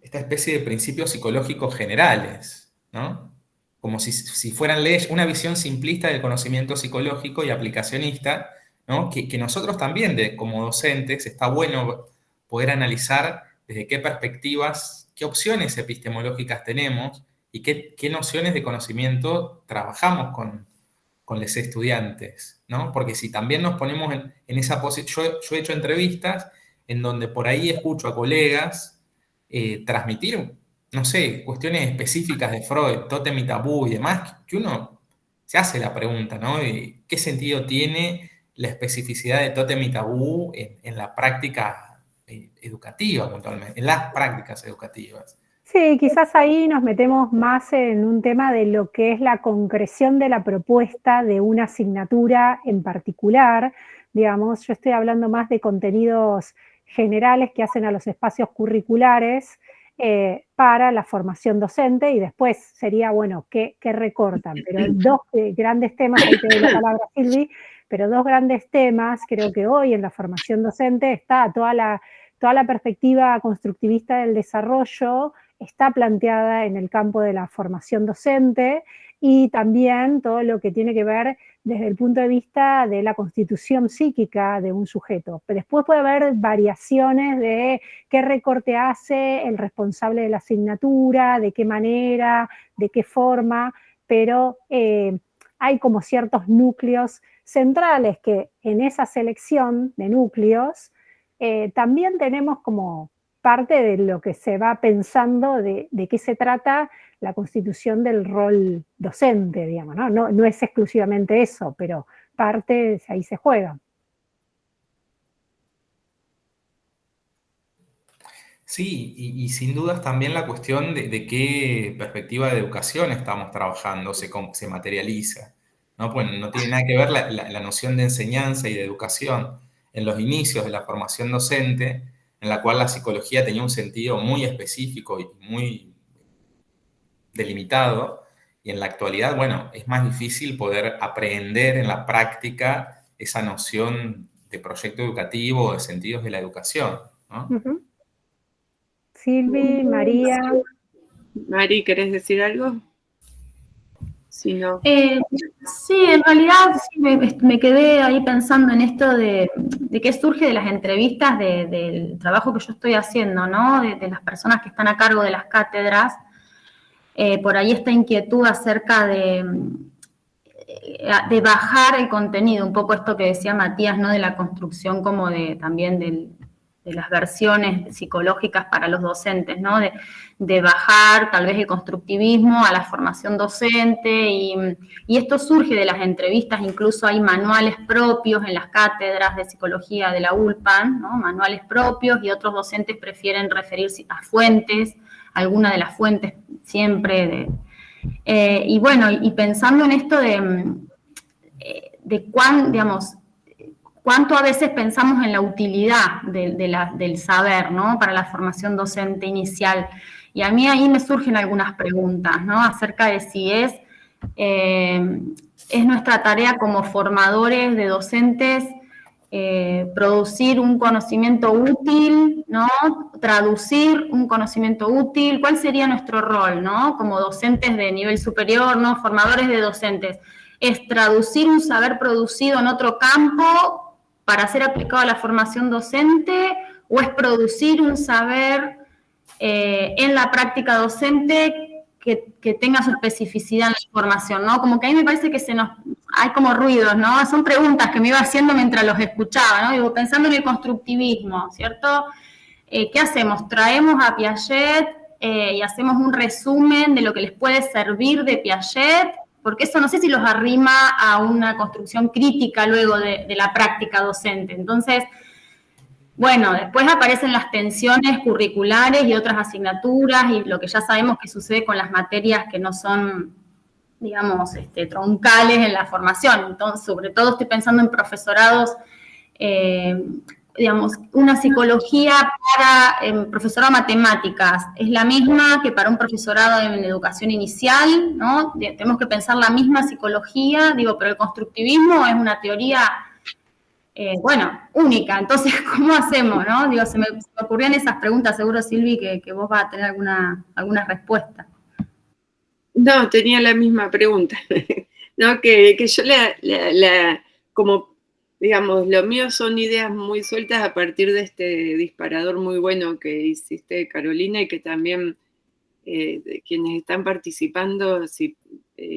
esta especie de principios psicológicos generales, ¿no? Como si fueran leyes, una visión simplista del conocimiento psicológico y aplicacionista, ¿no? Que nosotros también, como docentes, está bueno poder analizar desde qué perspectivas, qué opciones epistemológicas tenemos y qué nociones de conocimiento trabajamos con los estudiantes, ¿no? Porque si también nos ponemos en esa posición, yo he hecho entrevistas en donde por ahí escucho a colegas transmitir, no sé, cuestiones específicas de Freud, tótem y tabú y demás, que uno se hace la pregunta, ¿no? ¿Qué sentido tiene la especificidad de tótem y tabú en la práctica educativa, puntualmente, en las prácticas educativas? Sí, quizás ahí nos metemos más en un tema de lo que es la concreción de la propuesta de una asignatura en particular. Digamos, yo estoy hablando más de contenidos generales que hacen a los espacios curriculares para la formación docente, y después sería, bueno, ¿qué recortan? Pero dos grandes temas, ahí te doy la palabra, Silvi, pero dos grandes temas, creo que hoy en la formación docente está toda la perspectiva constructivista del desarrollo, está planteada en el campo de la formación docente, y también todo lo que tiene que ver desde el punto de vista de la constitución psíquica de un sujeto. Pero después puede haber variaciones de qué recorte hace el responsable de la asignatura, de qué manera, de qué forma, pero hay como ciertos núcleos centrales que en esa selección de núcleos también tenemos como parte de lo que se va pensando de qué se trata la constitución del rol docente, digamos, ¿no? No es exclusivamente eso, pero parte, ahí se juega. Sí, y sin dudas también la cuestión de qué perspectiva de educación estamos trabajando se materializa, ¿no? Pues no tiene nada que ver la noción de enseñanza y de educación en los inicios de la formación docente, en la cual la psicología tenía un sentido muy específico y muy delimitado, y en la actualidad, bueno, es más difícil poder aprender en la práctica esa noción de proyecto educativo o de sentidos de la educación, ¿no? Ujú. Silvi, María. Mari, ¿querés decir algo? Si no. Sí, en realidad sí, me quedé ahí pensando en esto de qué surge de las entrevistas del trabajo que yo estoy haciendo, ¿no? De las personas que están a cargo de las cátedras. Por ahí esta inquietud acerca de bajar el contenido, un poco esto que decía Matías, ¿no? De la construcción como también de las versiones psicológicas para los docentes, ¿no? De bajar tal vez el constructivismo a la formación docente y esto surge de las entrevistas, incluso hay manuales propios en las cátedras de psicología de la ULPAN, ¿no? Manuales propios, y otros docentes prefieren referirse a fuentes, alguna de las fuentes siempre y bueno, y pensando en esto digamos, cuánto a veces pensamos en la utilidad del saber, ¿no? Para la formación docente inicial. Y a mí ahí me surgen algunas preguntas, ¿no? Acerca de si es nuestra tarea como formadores de docentes producir un conocimiento útil, ¿no? Traducir un conocimiento útil. ¿Cuál sería nuestro rol, ¿no? Como docentes de nivel superior, ¿no? Formadores de docentes. ¿Es traducir un saber producido en otro campo para ser aplicado a la formación docente, o es producir un saber en la práctica docente que tenga su especificidad en la formación, ¿no? Como que a mí me parece que hay como ruidos, ¿no? Son preguntas que me iba haciendo mientras los escuchaba, ¿no? Digo, pensando en el constructivismo, ¿cierto? ¿Qué hacemos? Traemos a Piaget y hacemos un resumen de lo que les puede servir de Piaget, porque eso no sé si los arrima a una construcción crítica luego de la práctica docente. Entonces, bueno, después aparecen las tensiones curriculares y otras asignaturas y lo que ya sabemos que sucede con las materias que no son, digamos, troncales en la formación. Entonces, sobre todo estoy pensando en profesorados, digamos, una psicología para profesorado de matemáticas es la misma que para un profesorado en educación inicial, ¿no? Tenemos que pensar la misma psicología, digo, pero el constructivismo es una teoría bueno, única. Entonces, ¿cómo hacemos, no? Digo, se me ocurrían esas preguntas, seguro, Silvi, que vos vas a tener alguna respuesta. No, tenía la misma pregunta. No, que yo como, digamos, lo mío son ideas muy sueltas a partir de este disparador muy bueno que hiciste, Carolina, y que también quienes están participando,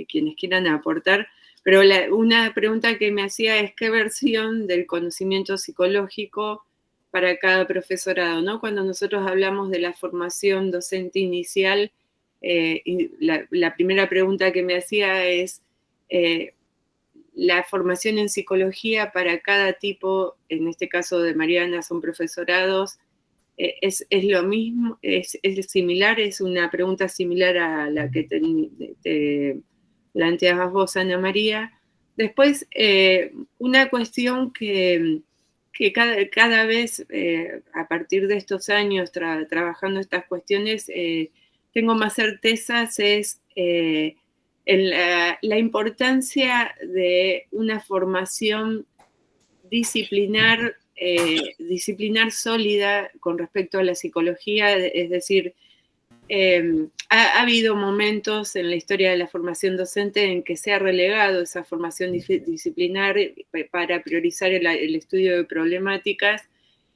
quienes quieran aportar. Pero una pregunta que me hacía es qué versión del conocimiento psicológico para cada profesorado, ¿no? Cuando nosotros hablamos de la formación docente inicial, y la primera pregunta que me hacía es la formación en psicología para cada tipo, en este caso de Mariana son profesorados, es lo mismo, es similar, es una pregunta similar a la que te planteabas vos, Ana María. Después, una cuestión que cada vez, a partir de estos años trabajando estas cuestiones, tengo más certezas, es la importancia de una formación disciplinar sólida con respecto a la psicología, es decir, ha habido momentos en la historia de la formación docente en que se ha relegado esa formación disciplinar para priorizar el estudio de problemáticas,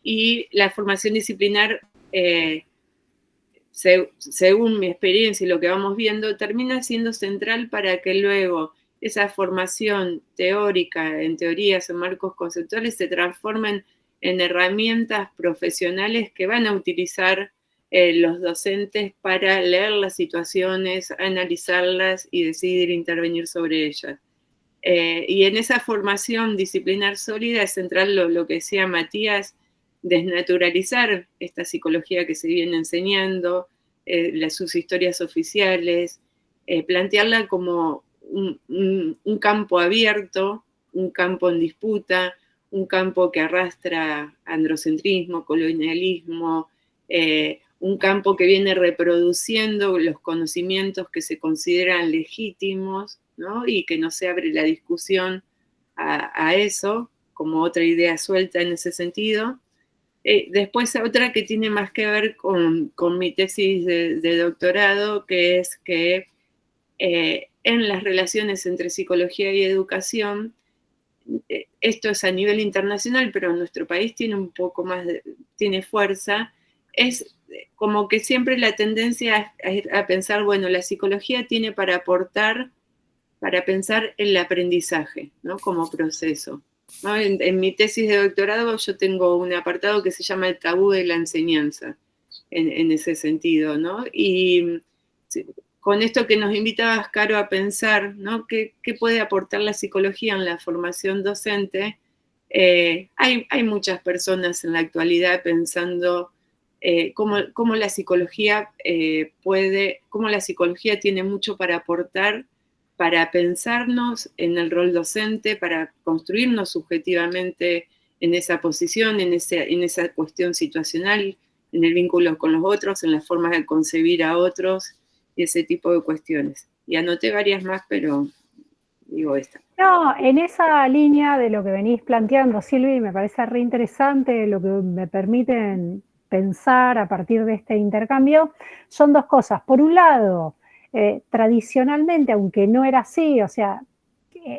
y la formación disciplinar, según mi experiencia y lo que vamos viendo, termina siendo central para que luego esa formación teórica, en teorías, en marcos conceptuales, se transformen en herramientas profesionales que van a utilizar los docentes para leer las situaciones, analizarlas y decidir intervenir sobre ellas. Y en esa formación disciplinar sólida es central lo que decía Matías, desnaturalizar esta psicología que se viene enseñando, sus historias oficiales, plantearla como un campo abierto, un campo en disputa, un campo que arrastra androcentrismo, colonialismo, un campo que viene reproduciendo los conocimientos que se consideran legítimos, ¿no? Y que no se abre la discusión a eso, como otra idea suelta en ese sentido. Después otra que tiene más que ver con mi tesis de doctorado, que es que en las relaciones entre psicología y educación, esto es a nivel internacional, pero en nuestro país tiene un poco más, tiene fuerza, es como que siempre la tendencia es a pensar, bueno, la psicología tiene para aportar, para pensar el aprendizaje, ¿no? Como proceso, ¿no? En mi tesis de doctorado yo tengo un apartado que se llama el tabú de la enseñanza, en ese sentido, ¿no? Y con esto que nos invitabas, Caro, a pensar, ¿no? ¿Qué puede aportar la psicología en la formación docente? Hay muchas personas en la actualidad pensando cómo la psicología cómo la psicología tiene mucho para aportar, para pensarnos en el rol docente, para construirnos subjetivamente en esa posición, en esa cuestión situacional, en el vínculo con los otros, en las formas de concebir a otros y ese tipo de cuestiones. Y anoté varias más, pero digo esta. No, en esa línea de lo que venís planteando, Silvi, me parece re interesante lo que me permiten pensar a partir de este intercambio, son dos cosas. Por un lado, tradicionalmente, aunque no era así, o sea,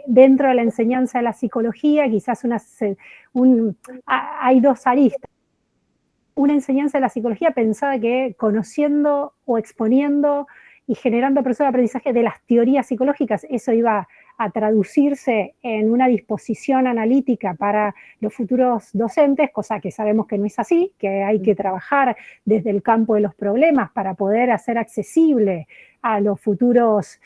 dentro de la enseñanza de la psicología, quizás hay dos aristas. Una enseñanza de la psicología pensada que conociendo o exponiendo y generando procesos de aprendizaje de las teorías psicológicas, eso iba a traducirse en una disposición analítica para los futuros docentes, cosa que sabemos que no es así, que hay que trabajar desde el campo de los problemas para poder hacer accesible a los futuros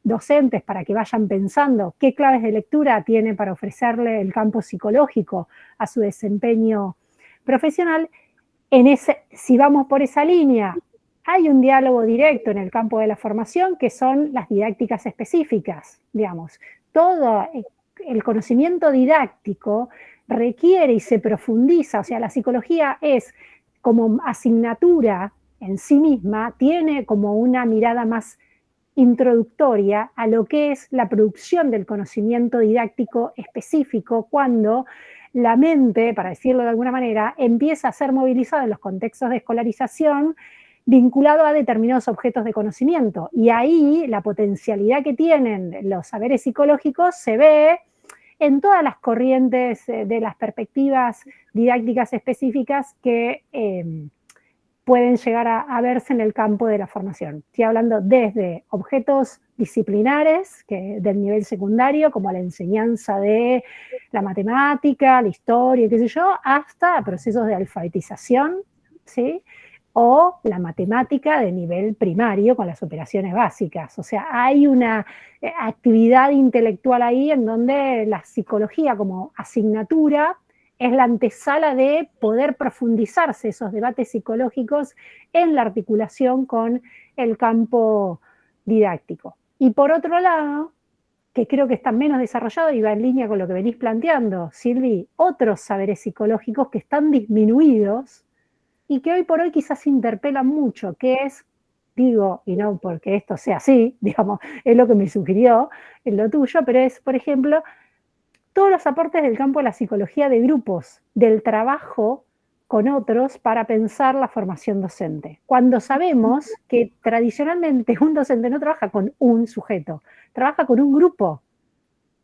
docentes para que vayan pensando qué claves de lectura tiene para ofrecerle el campo psicológico a su desempeño profesional. Si vamos por esa línea, hay un diálogo directo en el campo de la formación que son las didácticas específicas, digamos. Todo el conocimiento didáctico requiere y se profundiza, o sea, la psicología es como asignatura en sí misma, tiene como una mirada más introductoria a lo que es la producción del conocimiento didáctico específico cuando la mente, para decirlo de alguna manera, empieza a ser movilizada en los contextos de escolarización vinculado a determinados objetos de conocimiento. Y ahí la potencialidad que tienen los saberes psicológicos se ve en todas las corrientes de las perspectivas didácticas específicas que pueden llegar a verse en el campo de la formación. Estoy hablando desde objetos disciplinares del nivel secundario, como la enseñanza de la matemática, la historia, qué sé yo, hasta procesos de alfabetización, ¿sí? O la matemática de nivel primario con las operaciones básicas. O sea, hay una actividad intelectual ahí en donde la psicología como asignatura es la antesala de poder profundizarse esos debates psicológicos en la articulación con el campo didáctico. Y por otro lado, que creo que está menos desarrollado y va en línea con lo que venís planteando, Silvi, otros saberes psicológicos que están disminuidos y que hoy por hoy quizás interpelan mucho, que es, digo, y no porque esto sea así, digamos, es lo que me sugirió en lo tuyo, pero es, por ejemplo, todos los aportes del campo de la psicología de grupos, del trabajo con otros para pensar la formación docente. Cuando sabemos que tradicionalmente un docente no trabaja con un sujeto, trabaja con un grupo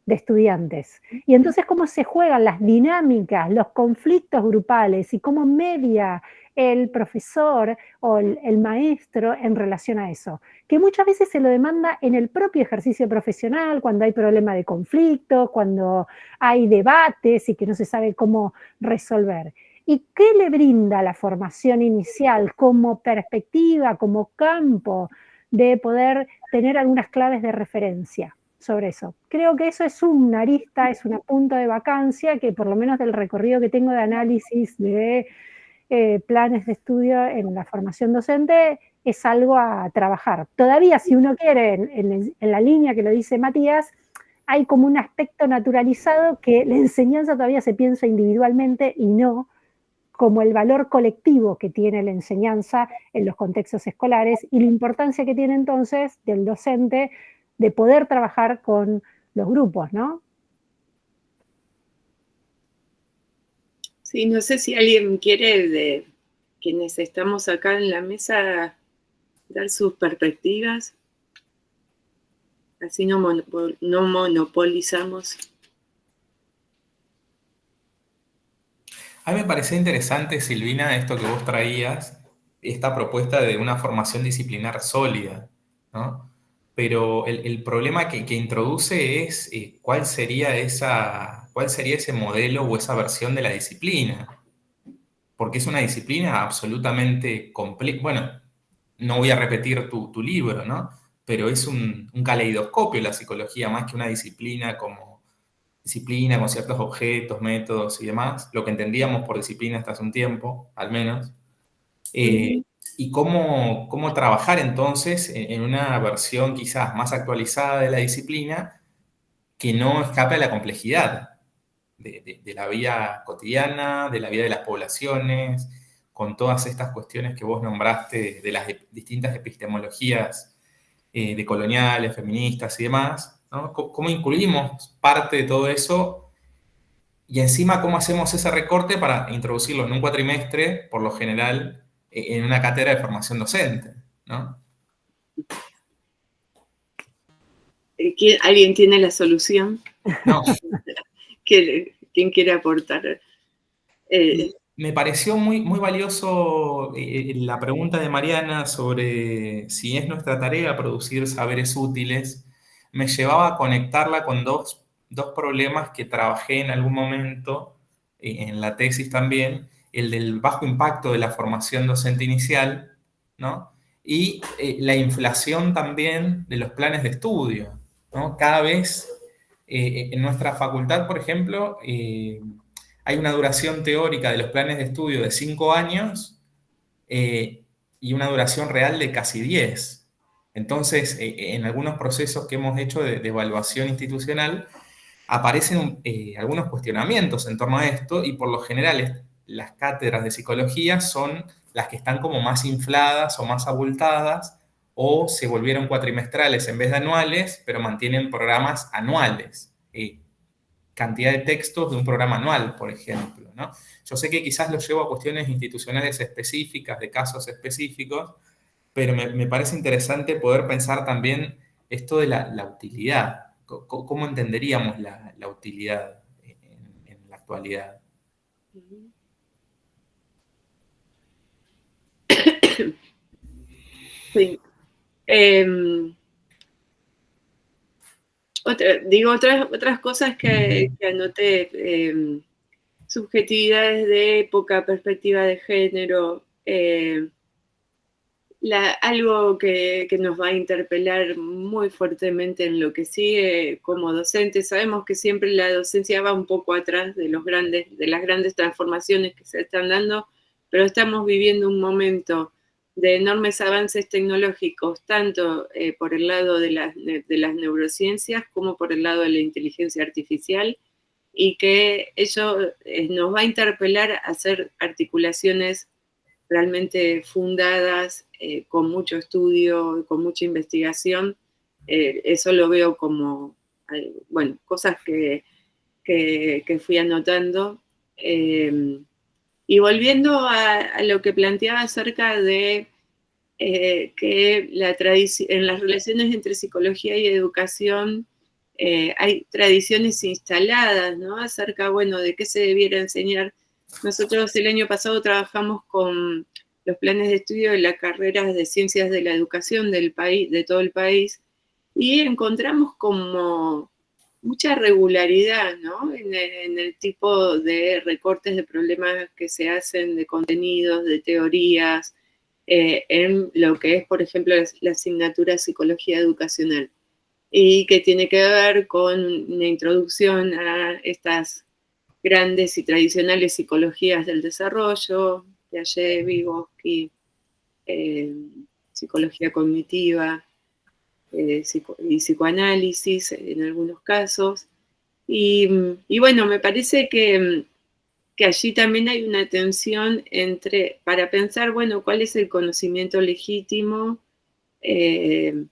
de estudiantes. Y entonces cómo se juegan las dinámicas, los conflictos grupales y cómo media el profesor o el maestro en relación a eso, que muchas veces se lo demanda en el propio ejercicio profesional, cuando hay problema de conflicto, cuando hay debates y que no se sabe cómo resolver. ¿Y qué le brinda la formación inicial como perspectiva, como campo de poder tener algunas claves de referencia? sobre eso. Creo que eso es una arista, es una punta de vacancia que por lo menos del recorrido que tengo de análisis de planes de estudio en la formación docente es algo a trabajar. Todavía si uno quiere, en la línea que lo dice Matías, hay como un aspecto naturalizado que la enseñanza todavía se piensa individualmente y no como el valor colectivo que tiene la enseñanza en los contextos escolares y la importancia que tiene entonces del docente de poder trabajar con los grupos, ¿no? Sí, no sé si alguien quiere, de quienes estamos acá en la mesa, dar sus perspectivas. Así no monopolizamos. A mí me parecía interesante, Silvina, esto que vos traías, esta propuesta de una formación disciplinar sólida, ¿no? Pero el problema que introduce es cuál sería ese modelo o esa versión de la disciplina. Porque es una disciplina absolutamente compleja. Bueno, no voy a repetir tu libro, ¿no? Pero es un caleidoscopio la psicología, más que una disciplina como disciplina con ciertos objetos, métodos y demás, lo que entendíamos por disciplina hasta hace un tiempo, al menos. Y cómo trabajar entonces en una versión quizás más actualizada de la disciplina que no escape a la complejidad de la vida cotidiana, de la vida de las poblaciones, con todas estas cuestiones que vos nombraste de las distintas epistemologías decoloniales, feministas y demás, ¿no? ¿Cómo incluimos parte de todo eso y encima cómo hacemos ese recorte para introducirlo en un cuatrimestre, por lo general, en una cátedra de formación docente, ¿no? ¿Alguien tiene la solución? No. ¿Quién quiere aportar? Me pareció muy, muy valioso la pregunta de Mariana sobre si es nuestra tarea producir saberes útiles. Me llevaba a conectarla con dos problemas que trabajé en algún momento, en la tesis también, el del bajo impacto de la formación docente inicial, ¿no? Y la inflación también de los planes de estudio, ¿no? Cada vez en nuestra facultad, por ejemplo, hay una duración teórica de los planes de estudio de 5 años y una duración real de casi 10. Entonces, en algunos procesos que hemos hecho de evaluación institucional, aparecen algunos cuestionamientos en torno a esto y por lo general las cátedras de psicología son las que están como más infladas o más abultadas o se volvieron cuatrimestrales en vez de anuales, pero mantienen programas anuales. Cantidad de textos de un programa anual, por ejemplo, ¿no? Yo sé que quizás lo llevo a cuestiones institucionales específicas, de casos específicos, pero me parece interesante poder pensar también esto de la utilidad. ¿Cómo entenderíamos la utilidad en la actualidad? Sí. Otras cosas que anoté, subjetividades de época, perspectiva de género, algo que nos va a interpelar muy fuertemente en lo que sigue como docentes. Sabemos que siempre la docencia va un poco atrás de las grandes transformaciones que se están dando, pero estamos viviendo un momento de enormes avances tecnológicos, tanto por el lado de las neurociencias como por el lado de la inteligencia artificial, y que ello nos va a interpelar a hacer articulaciones realmente fundadas, con mucho estudio, con mucha investigación. Eso lo veo como, bueno, cosas que fui anotando. Y volviendo a lo que planteaba acerca de que en las relaciones entre psicología y educación hay tradiciones instaladas, ¿no? Acerca, bueno, de qué se debiera enseñar. Nosotros el año pasado trabajamos con los planes de estudio de las carreras de ciencias de la educación del país, de todo el país, y encontramos como mucha regularidad, ¿no? En el tipo de recortes de problemas que se hacen, de contenidos, de teorías, en lo que es, por ejemplo, la asignatura Psicología Educacional. y que tiene que ver con una introducción a estas grandes y tradicionales psicologías del desarrollo, Piaget, Vygotsky, psicología cognitiva y psicoanálisis en algunos casos. Y bueno, me parece que allí también hay una tensión para pensar, bueno, cuál es el conocimiento legítimo, y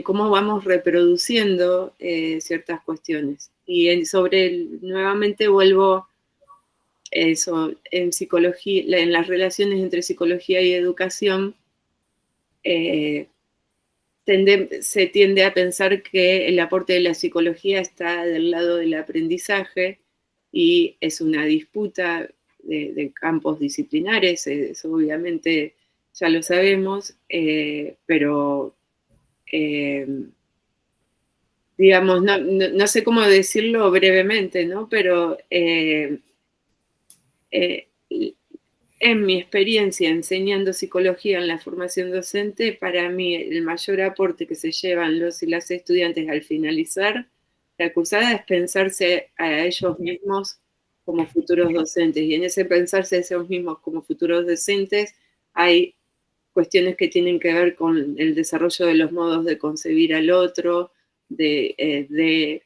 cómo vamos reproduciendo ciertas cuestiones. Y nuevamente vuelvo eso, en psicología, en las relaciones entre psicología y educación, se tiende a pensar que el aporte de la psicología está del lado del aprendizaje y es una disputa de campos disciplinares, eso obviamente ya lo sabemos, pero digamos, no sé cómo decirlo brevemente, ¿no? Pero en mi experiencia enseñando psicología en la formación docente, para mí el mayor aporte que se llevan los y las estudiantes al finalizar la cursada es pensarse a ellos mismos como futuros docentes. Y en ese pensarse a ellos mismos como futuros docentes hay cuestiones que tienen que ver con el desarrollo de los modos de concebir al otro, de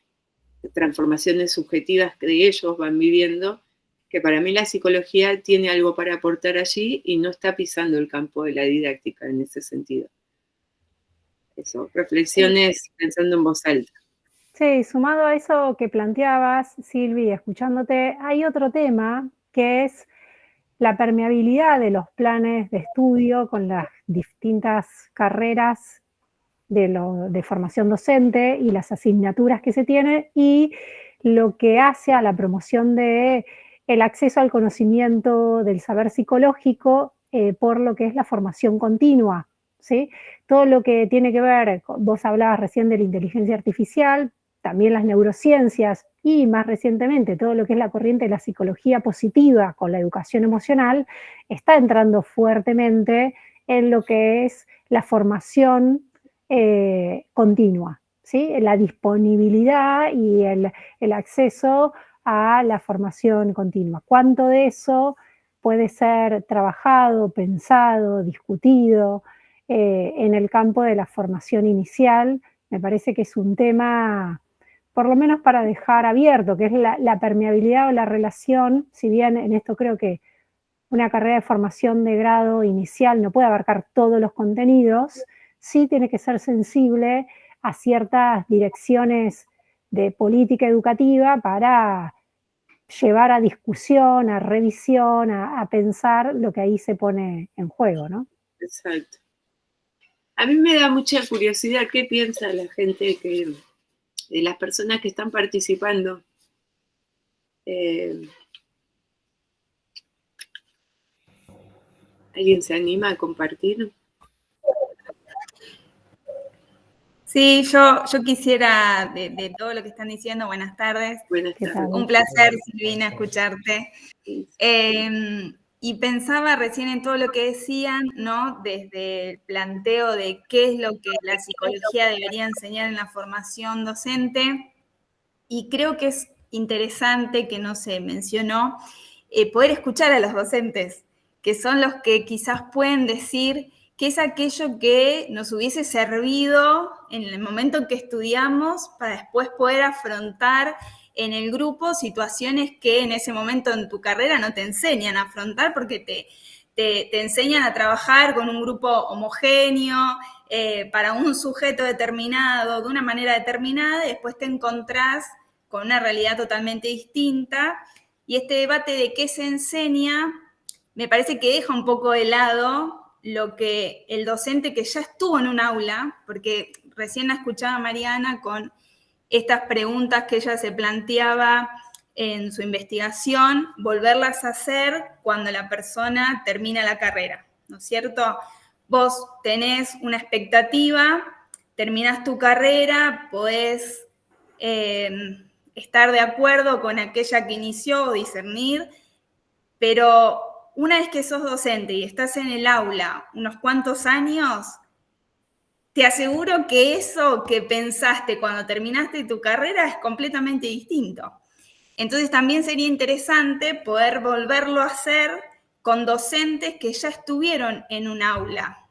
transformaciones subjetivas que ellos van viviendo, que para mí la psicología tiene algo para aportar allí y no está pisando el campo de la didáctica en ese sentido. Eso, reflexiones pensando en voz alta. Sí, sumado a eso que planteabas, Silvi, escuchándote, hay otro tema que es la permeabilidad de los planes de estudio con las distintas carreras de formación docente y las asignaturas que se tienen y lo que hace a la promoción de el acceso al conocimiento del saber psicológico por lo que es la formación continua, ¿sí? Todo lo que tiene que ver, vos hablabas recién de la inteligencia artificial, también las neurociencias y más recientemente todo lo que es la corriente de la psicología positiva con la educación emocional, está entrando fuertemente en lo que es la formación continua, ¿sí? La disponibilidad y el acceso a la formación continua. ¿Cuánto de eso puede ser trabajado, pensado, discutido en el campo de la formación inicial? Me parece que es un tema, por lo menos para dejar abierto, que es la permeabilidad o la relación, si bien en esto creo que una carrera de formación de grado inicial no puede abarcar todos los contenidos, sí tiene que ser sensible a ciertas direcciones de política educativa para llevar a discusión, a revisión, a pensar lo que ahí se pone en juego, ¿no? Exacto. A mí me da mucha curiosidad qué piensa la gente de las personas que están participando. ¿Alguien se anima a compartir? Sí, yo quisiera, de todo lo que están diciendo, buenas tardes. Buenas tardes. Un placer, Silvina, escucharte. Y pensaba recién en todo lo que decían, ¿no? Desde el planteo de qué es lo que la psicología debería enseñar en la formación docente. Y creo que es interesante, que no se mencionó, poder escuchar a los docentes, que son los que quizás pueden decir qué es aquello que nos hubiese servido en el momento en que estudiamos para después poder afrontar en el grupo situaciones que en ese momento en tu carrera no te enseñan a afrontar porque te enseñan a trabajar con un grupo homogéneo, para un sujeto determinado, de una manera determinada, y después te encontrás con una realidad totalmente distinta. Y este debate de qué se enseña me parece que deja un poco de lado lo que el docente que ya estuvo en un aula, porque recién la escuchaba Mariana con estas preguntas que ella se planteaba en su investigación, volverlas a hacer cuando la persona termina la carrera, ¿no es cierto? Vos tenés una expectativa, terminás tu carrera, podés estar de acuerdo con aquella que inició o discernir, pero una vez que sos docente y estás en el aula unos cuantos años, te aseguro que eso que pensaste cuando terminaste tu carrera es completamente distinto. Entonces también sería interesante poder volverlo a hacer con docentes que ya estuvieron en un aula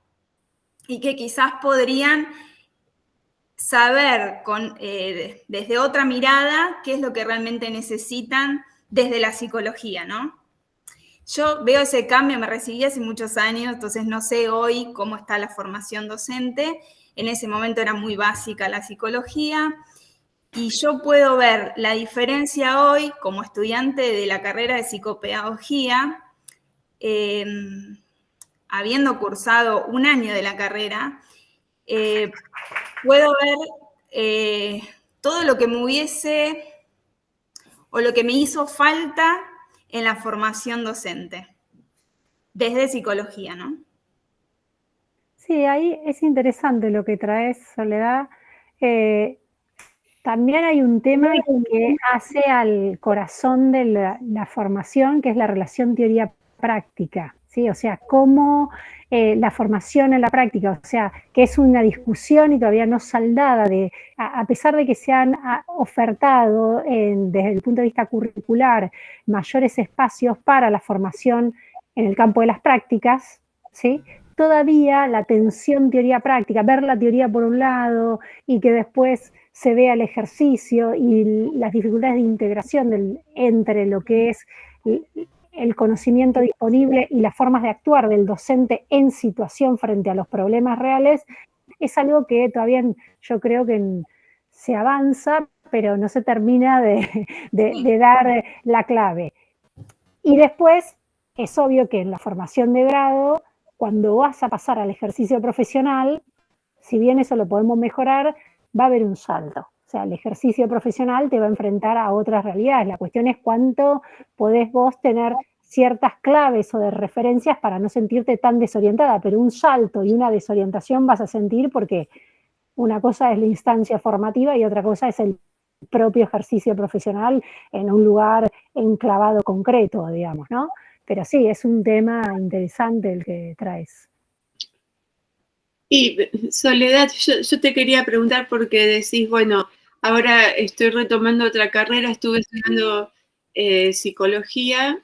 y que quizás podrían saber desde otra mirada qué es lo que realmente necesitan desde la psicología, ¿no? Yo veo ese cambio, me recibí hace muchos años, entonces no sé hoy cómo está la formación docente. En ese momento era muy básica la psicología y yo puedo ver la diferencia hoy como estudiante de la carrera de psicopedagogía, habiendo cursado un año de la carrera, puedo ver todo lo que me hubiese o lo que me hizo falta en la formación docente, desde psicología, ¿no? Sí, ahí es interesante lo que traes, Soledad. También hay un tema que hace al corazón de la formación, que es la relación teoría-práctica, ¿sí? O sea, cómo la formación en la práctica, o sea, que es una discusión y todavía no saldada, a pesar de que se han ofertado desde el punto de vista curricular mayores espacios para la formación en el campo de las prácticas, ¿sí? Todavía la tensión teoría-práctica, ver la teoría por un lado y que después se vea el ejercicio y las dificultades de integración entre lo que es el conocimiento disponible y las formas de actuar del docente en situación frente a los problemas reales, es algo que todavía yo creo que se avanza, pero no se termina de dar la clave. Y después es obvio que en la formación de grado, cuando vas a pasar al ejercicio profesional, si bien eso lo podemos mejorar, va a haber un salto. O sea, el ejercicio profesional te va a enfrentar a otras realidades. La cuestión es cuánto podés vos tener ciertas claves o de referencias para no sentirte tan desorientada, pero un salto y una desorientación vas a sentir porque una cosa es la instancia formativa y otra cosa es el propio ejercicio profesional en un lugar enclavado concreto, digamos, ¿no? Pero sí, es un tema interesante el que traes. Y Soledad, yo te quería preguntar porque decís, bueno, ahora estoy retomando otra carrera, estuve estudiando psicología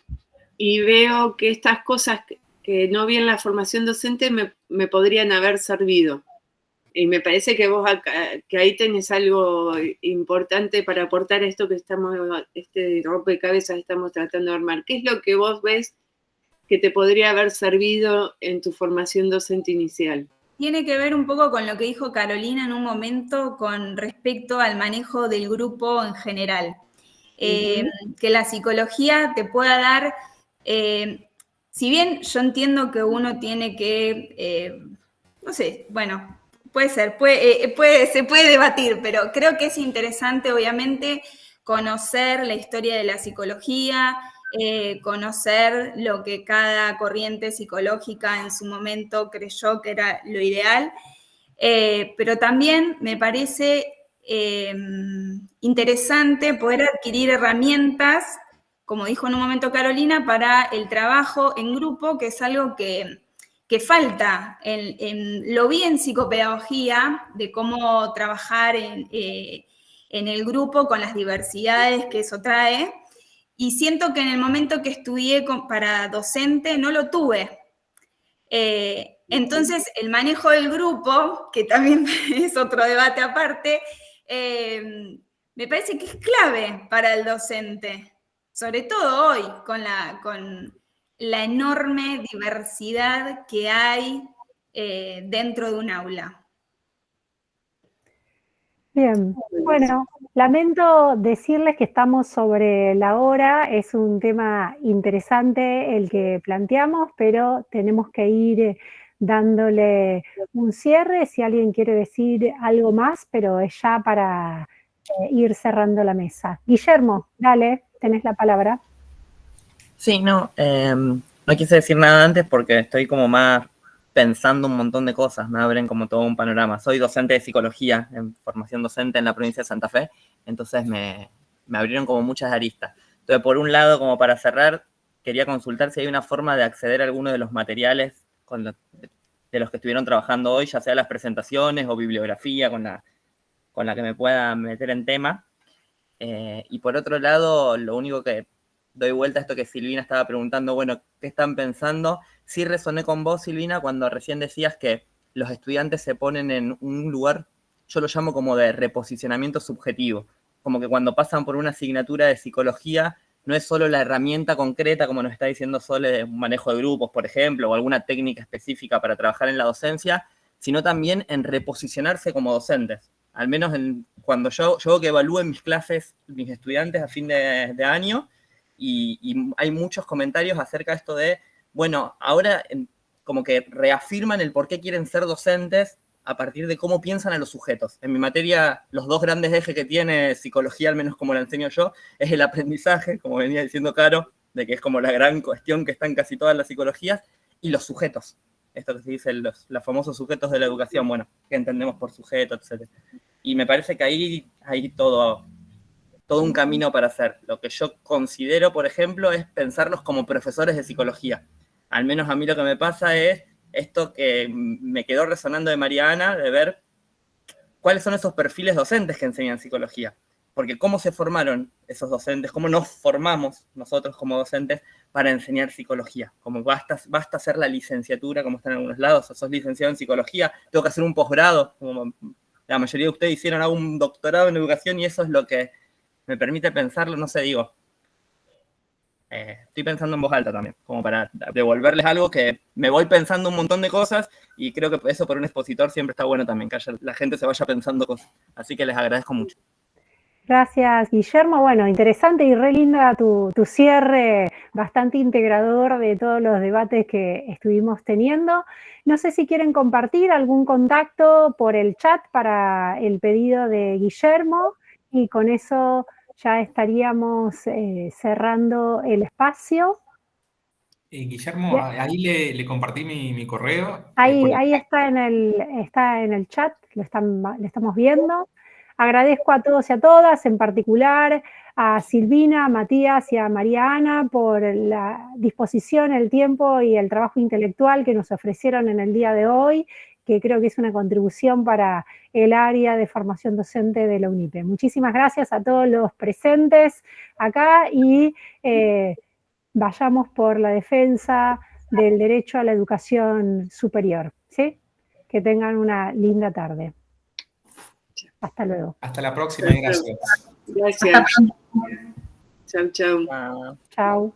y veo que estas cosas que no vi en la formación docente me podrían haber servido. Y me parece que vos que ahí tenés algo importante para aportar a esto que este rompecabezas estamos tratando de armar. ¿Qué es lo que vos ves que te podría haber servido en tu formación docente inicial? Tiene que ver un poco con lo que dijo Carolina en un momento con respecto al manejo del grupo en general. Que la psicología te pueda dar, si bien yo entiendo que uno tiene que, no sé, bueno, puede ser, se puede debatir, pero creo que es interesante, obviamente, conocer la historia de la psicología, conocer lo que cada corriente psicológica en su momento creyó que era lo ideal, pero también me parece interesante poder adquirir herramientas, como dijo en un momento Carolina, para el trabajo en grupo, que es algo que falta. Lo vi en psicopedagogía, de cómo trabajar en el grupo con las diversidades que eso trae, y siento que en el momento que estudié para docente no lo tuve. Entonces, el manejo del grupo, que también es otro debate aparte, me parece que es clave para el docente, sobre todo hoy, con la enorme diversidad que hay dentro de un aula. Bien, bueno, lamento decirles que estamos sobre la hora, es un tema interesante el que planteamos, pero tenemos que ir dándole un cierre, si alguien quiere decir algo más, pero es ya para ir cerrando la mesa. Guillermo, dale, tenés la palabra. Sí, no quise decir nada antes porque estoy como más pensando un montón de cosas, me abren como todo un panorama. Soy docente de psicología, en formación docente en la provincia de Santa Fe, entonces me abrieron como muchas aristas. Entonces, por un lado, como para cerrar, quería consultar si hay una forma de acceder a alguno de los materiales de los que estuvieron trabajando hoy, ya sea las presentaciones o bibliografía con la que me pueda meter en tema. Y por otro lado, lo único que doy vuelta a esto que Silvina estaba preguntando, bueno, ¿qué están pensando? Sí resoné con vos, Silvina, cuando recién decías que los estudiantes se ponen en un lugar, yo lo llamo como de reposicionamiento subjetivo, como que cuando pasan por una asignatura de psicología, no es solo la herramienta concreta, como nos está diciendo Sole, de un manejo de grupos, por ejemplo, o alguna técnica específica para trabajar en la docencia, sino también en reposicionarse como docentes. Al menos cuando yo que evalúen mis clases, mis estudiantes a fin de año, y hay muchos comentarios acerca de esto de, bueno, ahora como que reafirman el por qué quieren ser docentes a partir de cómo piensan a los sujetos. En mi materia, los dos grandes ejes que tiene psicología, al menos como la enseño yo, es el aprendizaje, como venía diciendo Caro, de que es como la gran cuestión que está en casi todas las psicologías, y los sujetos. Esto que se dice, los famosos sujetos de la educación, bueno, que entendemos por sujeto, etc. Y me parece que ahí hay todo un camino para hacer. Lo que yo considero, por ejemplo, es pensarlos como profesores de psicología. Al menos a mí lo que me pasa es esto que me quedó resonando de María Ana, de ver cuáles son esos perfiles docentes que enseñan psicología. Porque cómo se formaron esos docentes, cómo nos formamos nosotros como docentes para enseñar psicología. Como basta hacer la licenciatura, como está en algunos lados, o sos licenciado en psicología, tengo que hacer un posgrado, como la mayoría de ustedes hicieron un doctorado en educación, y eso es lo que me permite pensarlo, no sé, digo, estoy pensando en voz alta también, como para devolverles algo que me voy pensando un montón de cosas, y creo que eso por un expositor siempre está bueno también, que la gente se vaya pensando cosas. Así que les agradezco mucho. Gracias, Guillermo. Bueno, interesante y re linda tu cierre, bastante integrador de todos los debates que estuvimos teniendo. No sé si quieren compartir algún contacto por el chat para el pedido de Guillermo, y con eso ya estaríamos cerrando el espacio. Guillermo, ahí le compartí mi correo. Ahí está en el chat, lo estamos viendo. Agradezco a todos y a todas, en particular a Silvina, a Matías y a María Ana por la disposición, el tiempo y el trabajo intelectual que nos ofrecieron en el día de hoy, que creo que es una contribución para el área de formación docente de la UNIPE. Muchísimas gracias a todos los presentes acá, y vayamos por la defensa del derecho a la educación superior, ¿sí? Que tengan una linda tarde. Hasta luego. Hasta la próxima y gracias. Gracias. Chau, chau. Chau.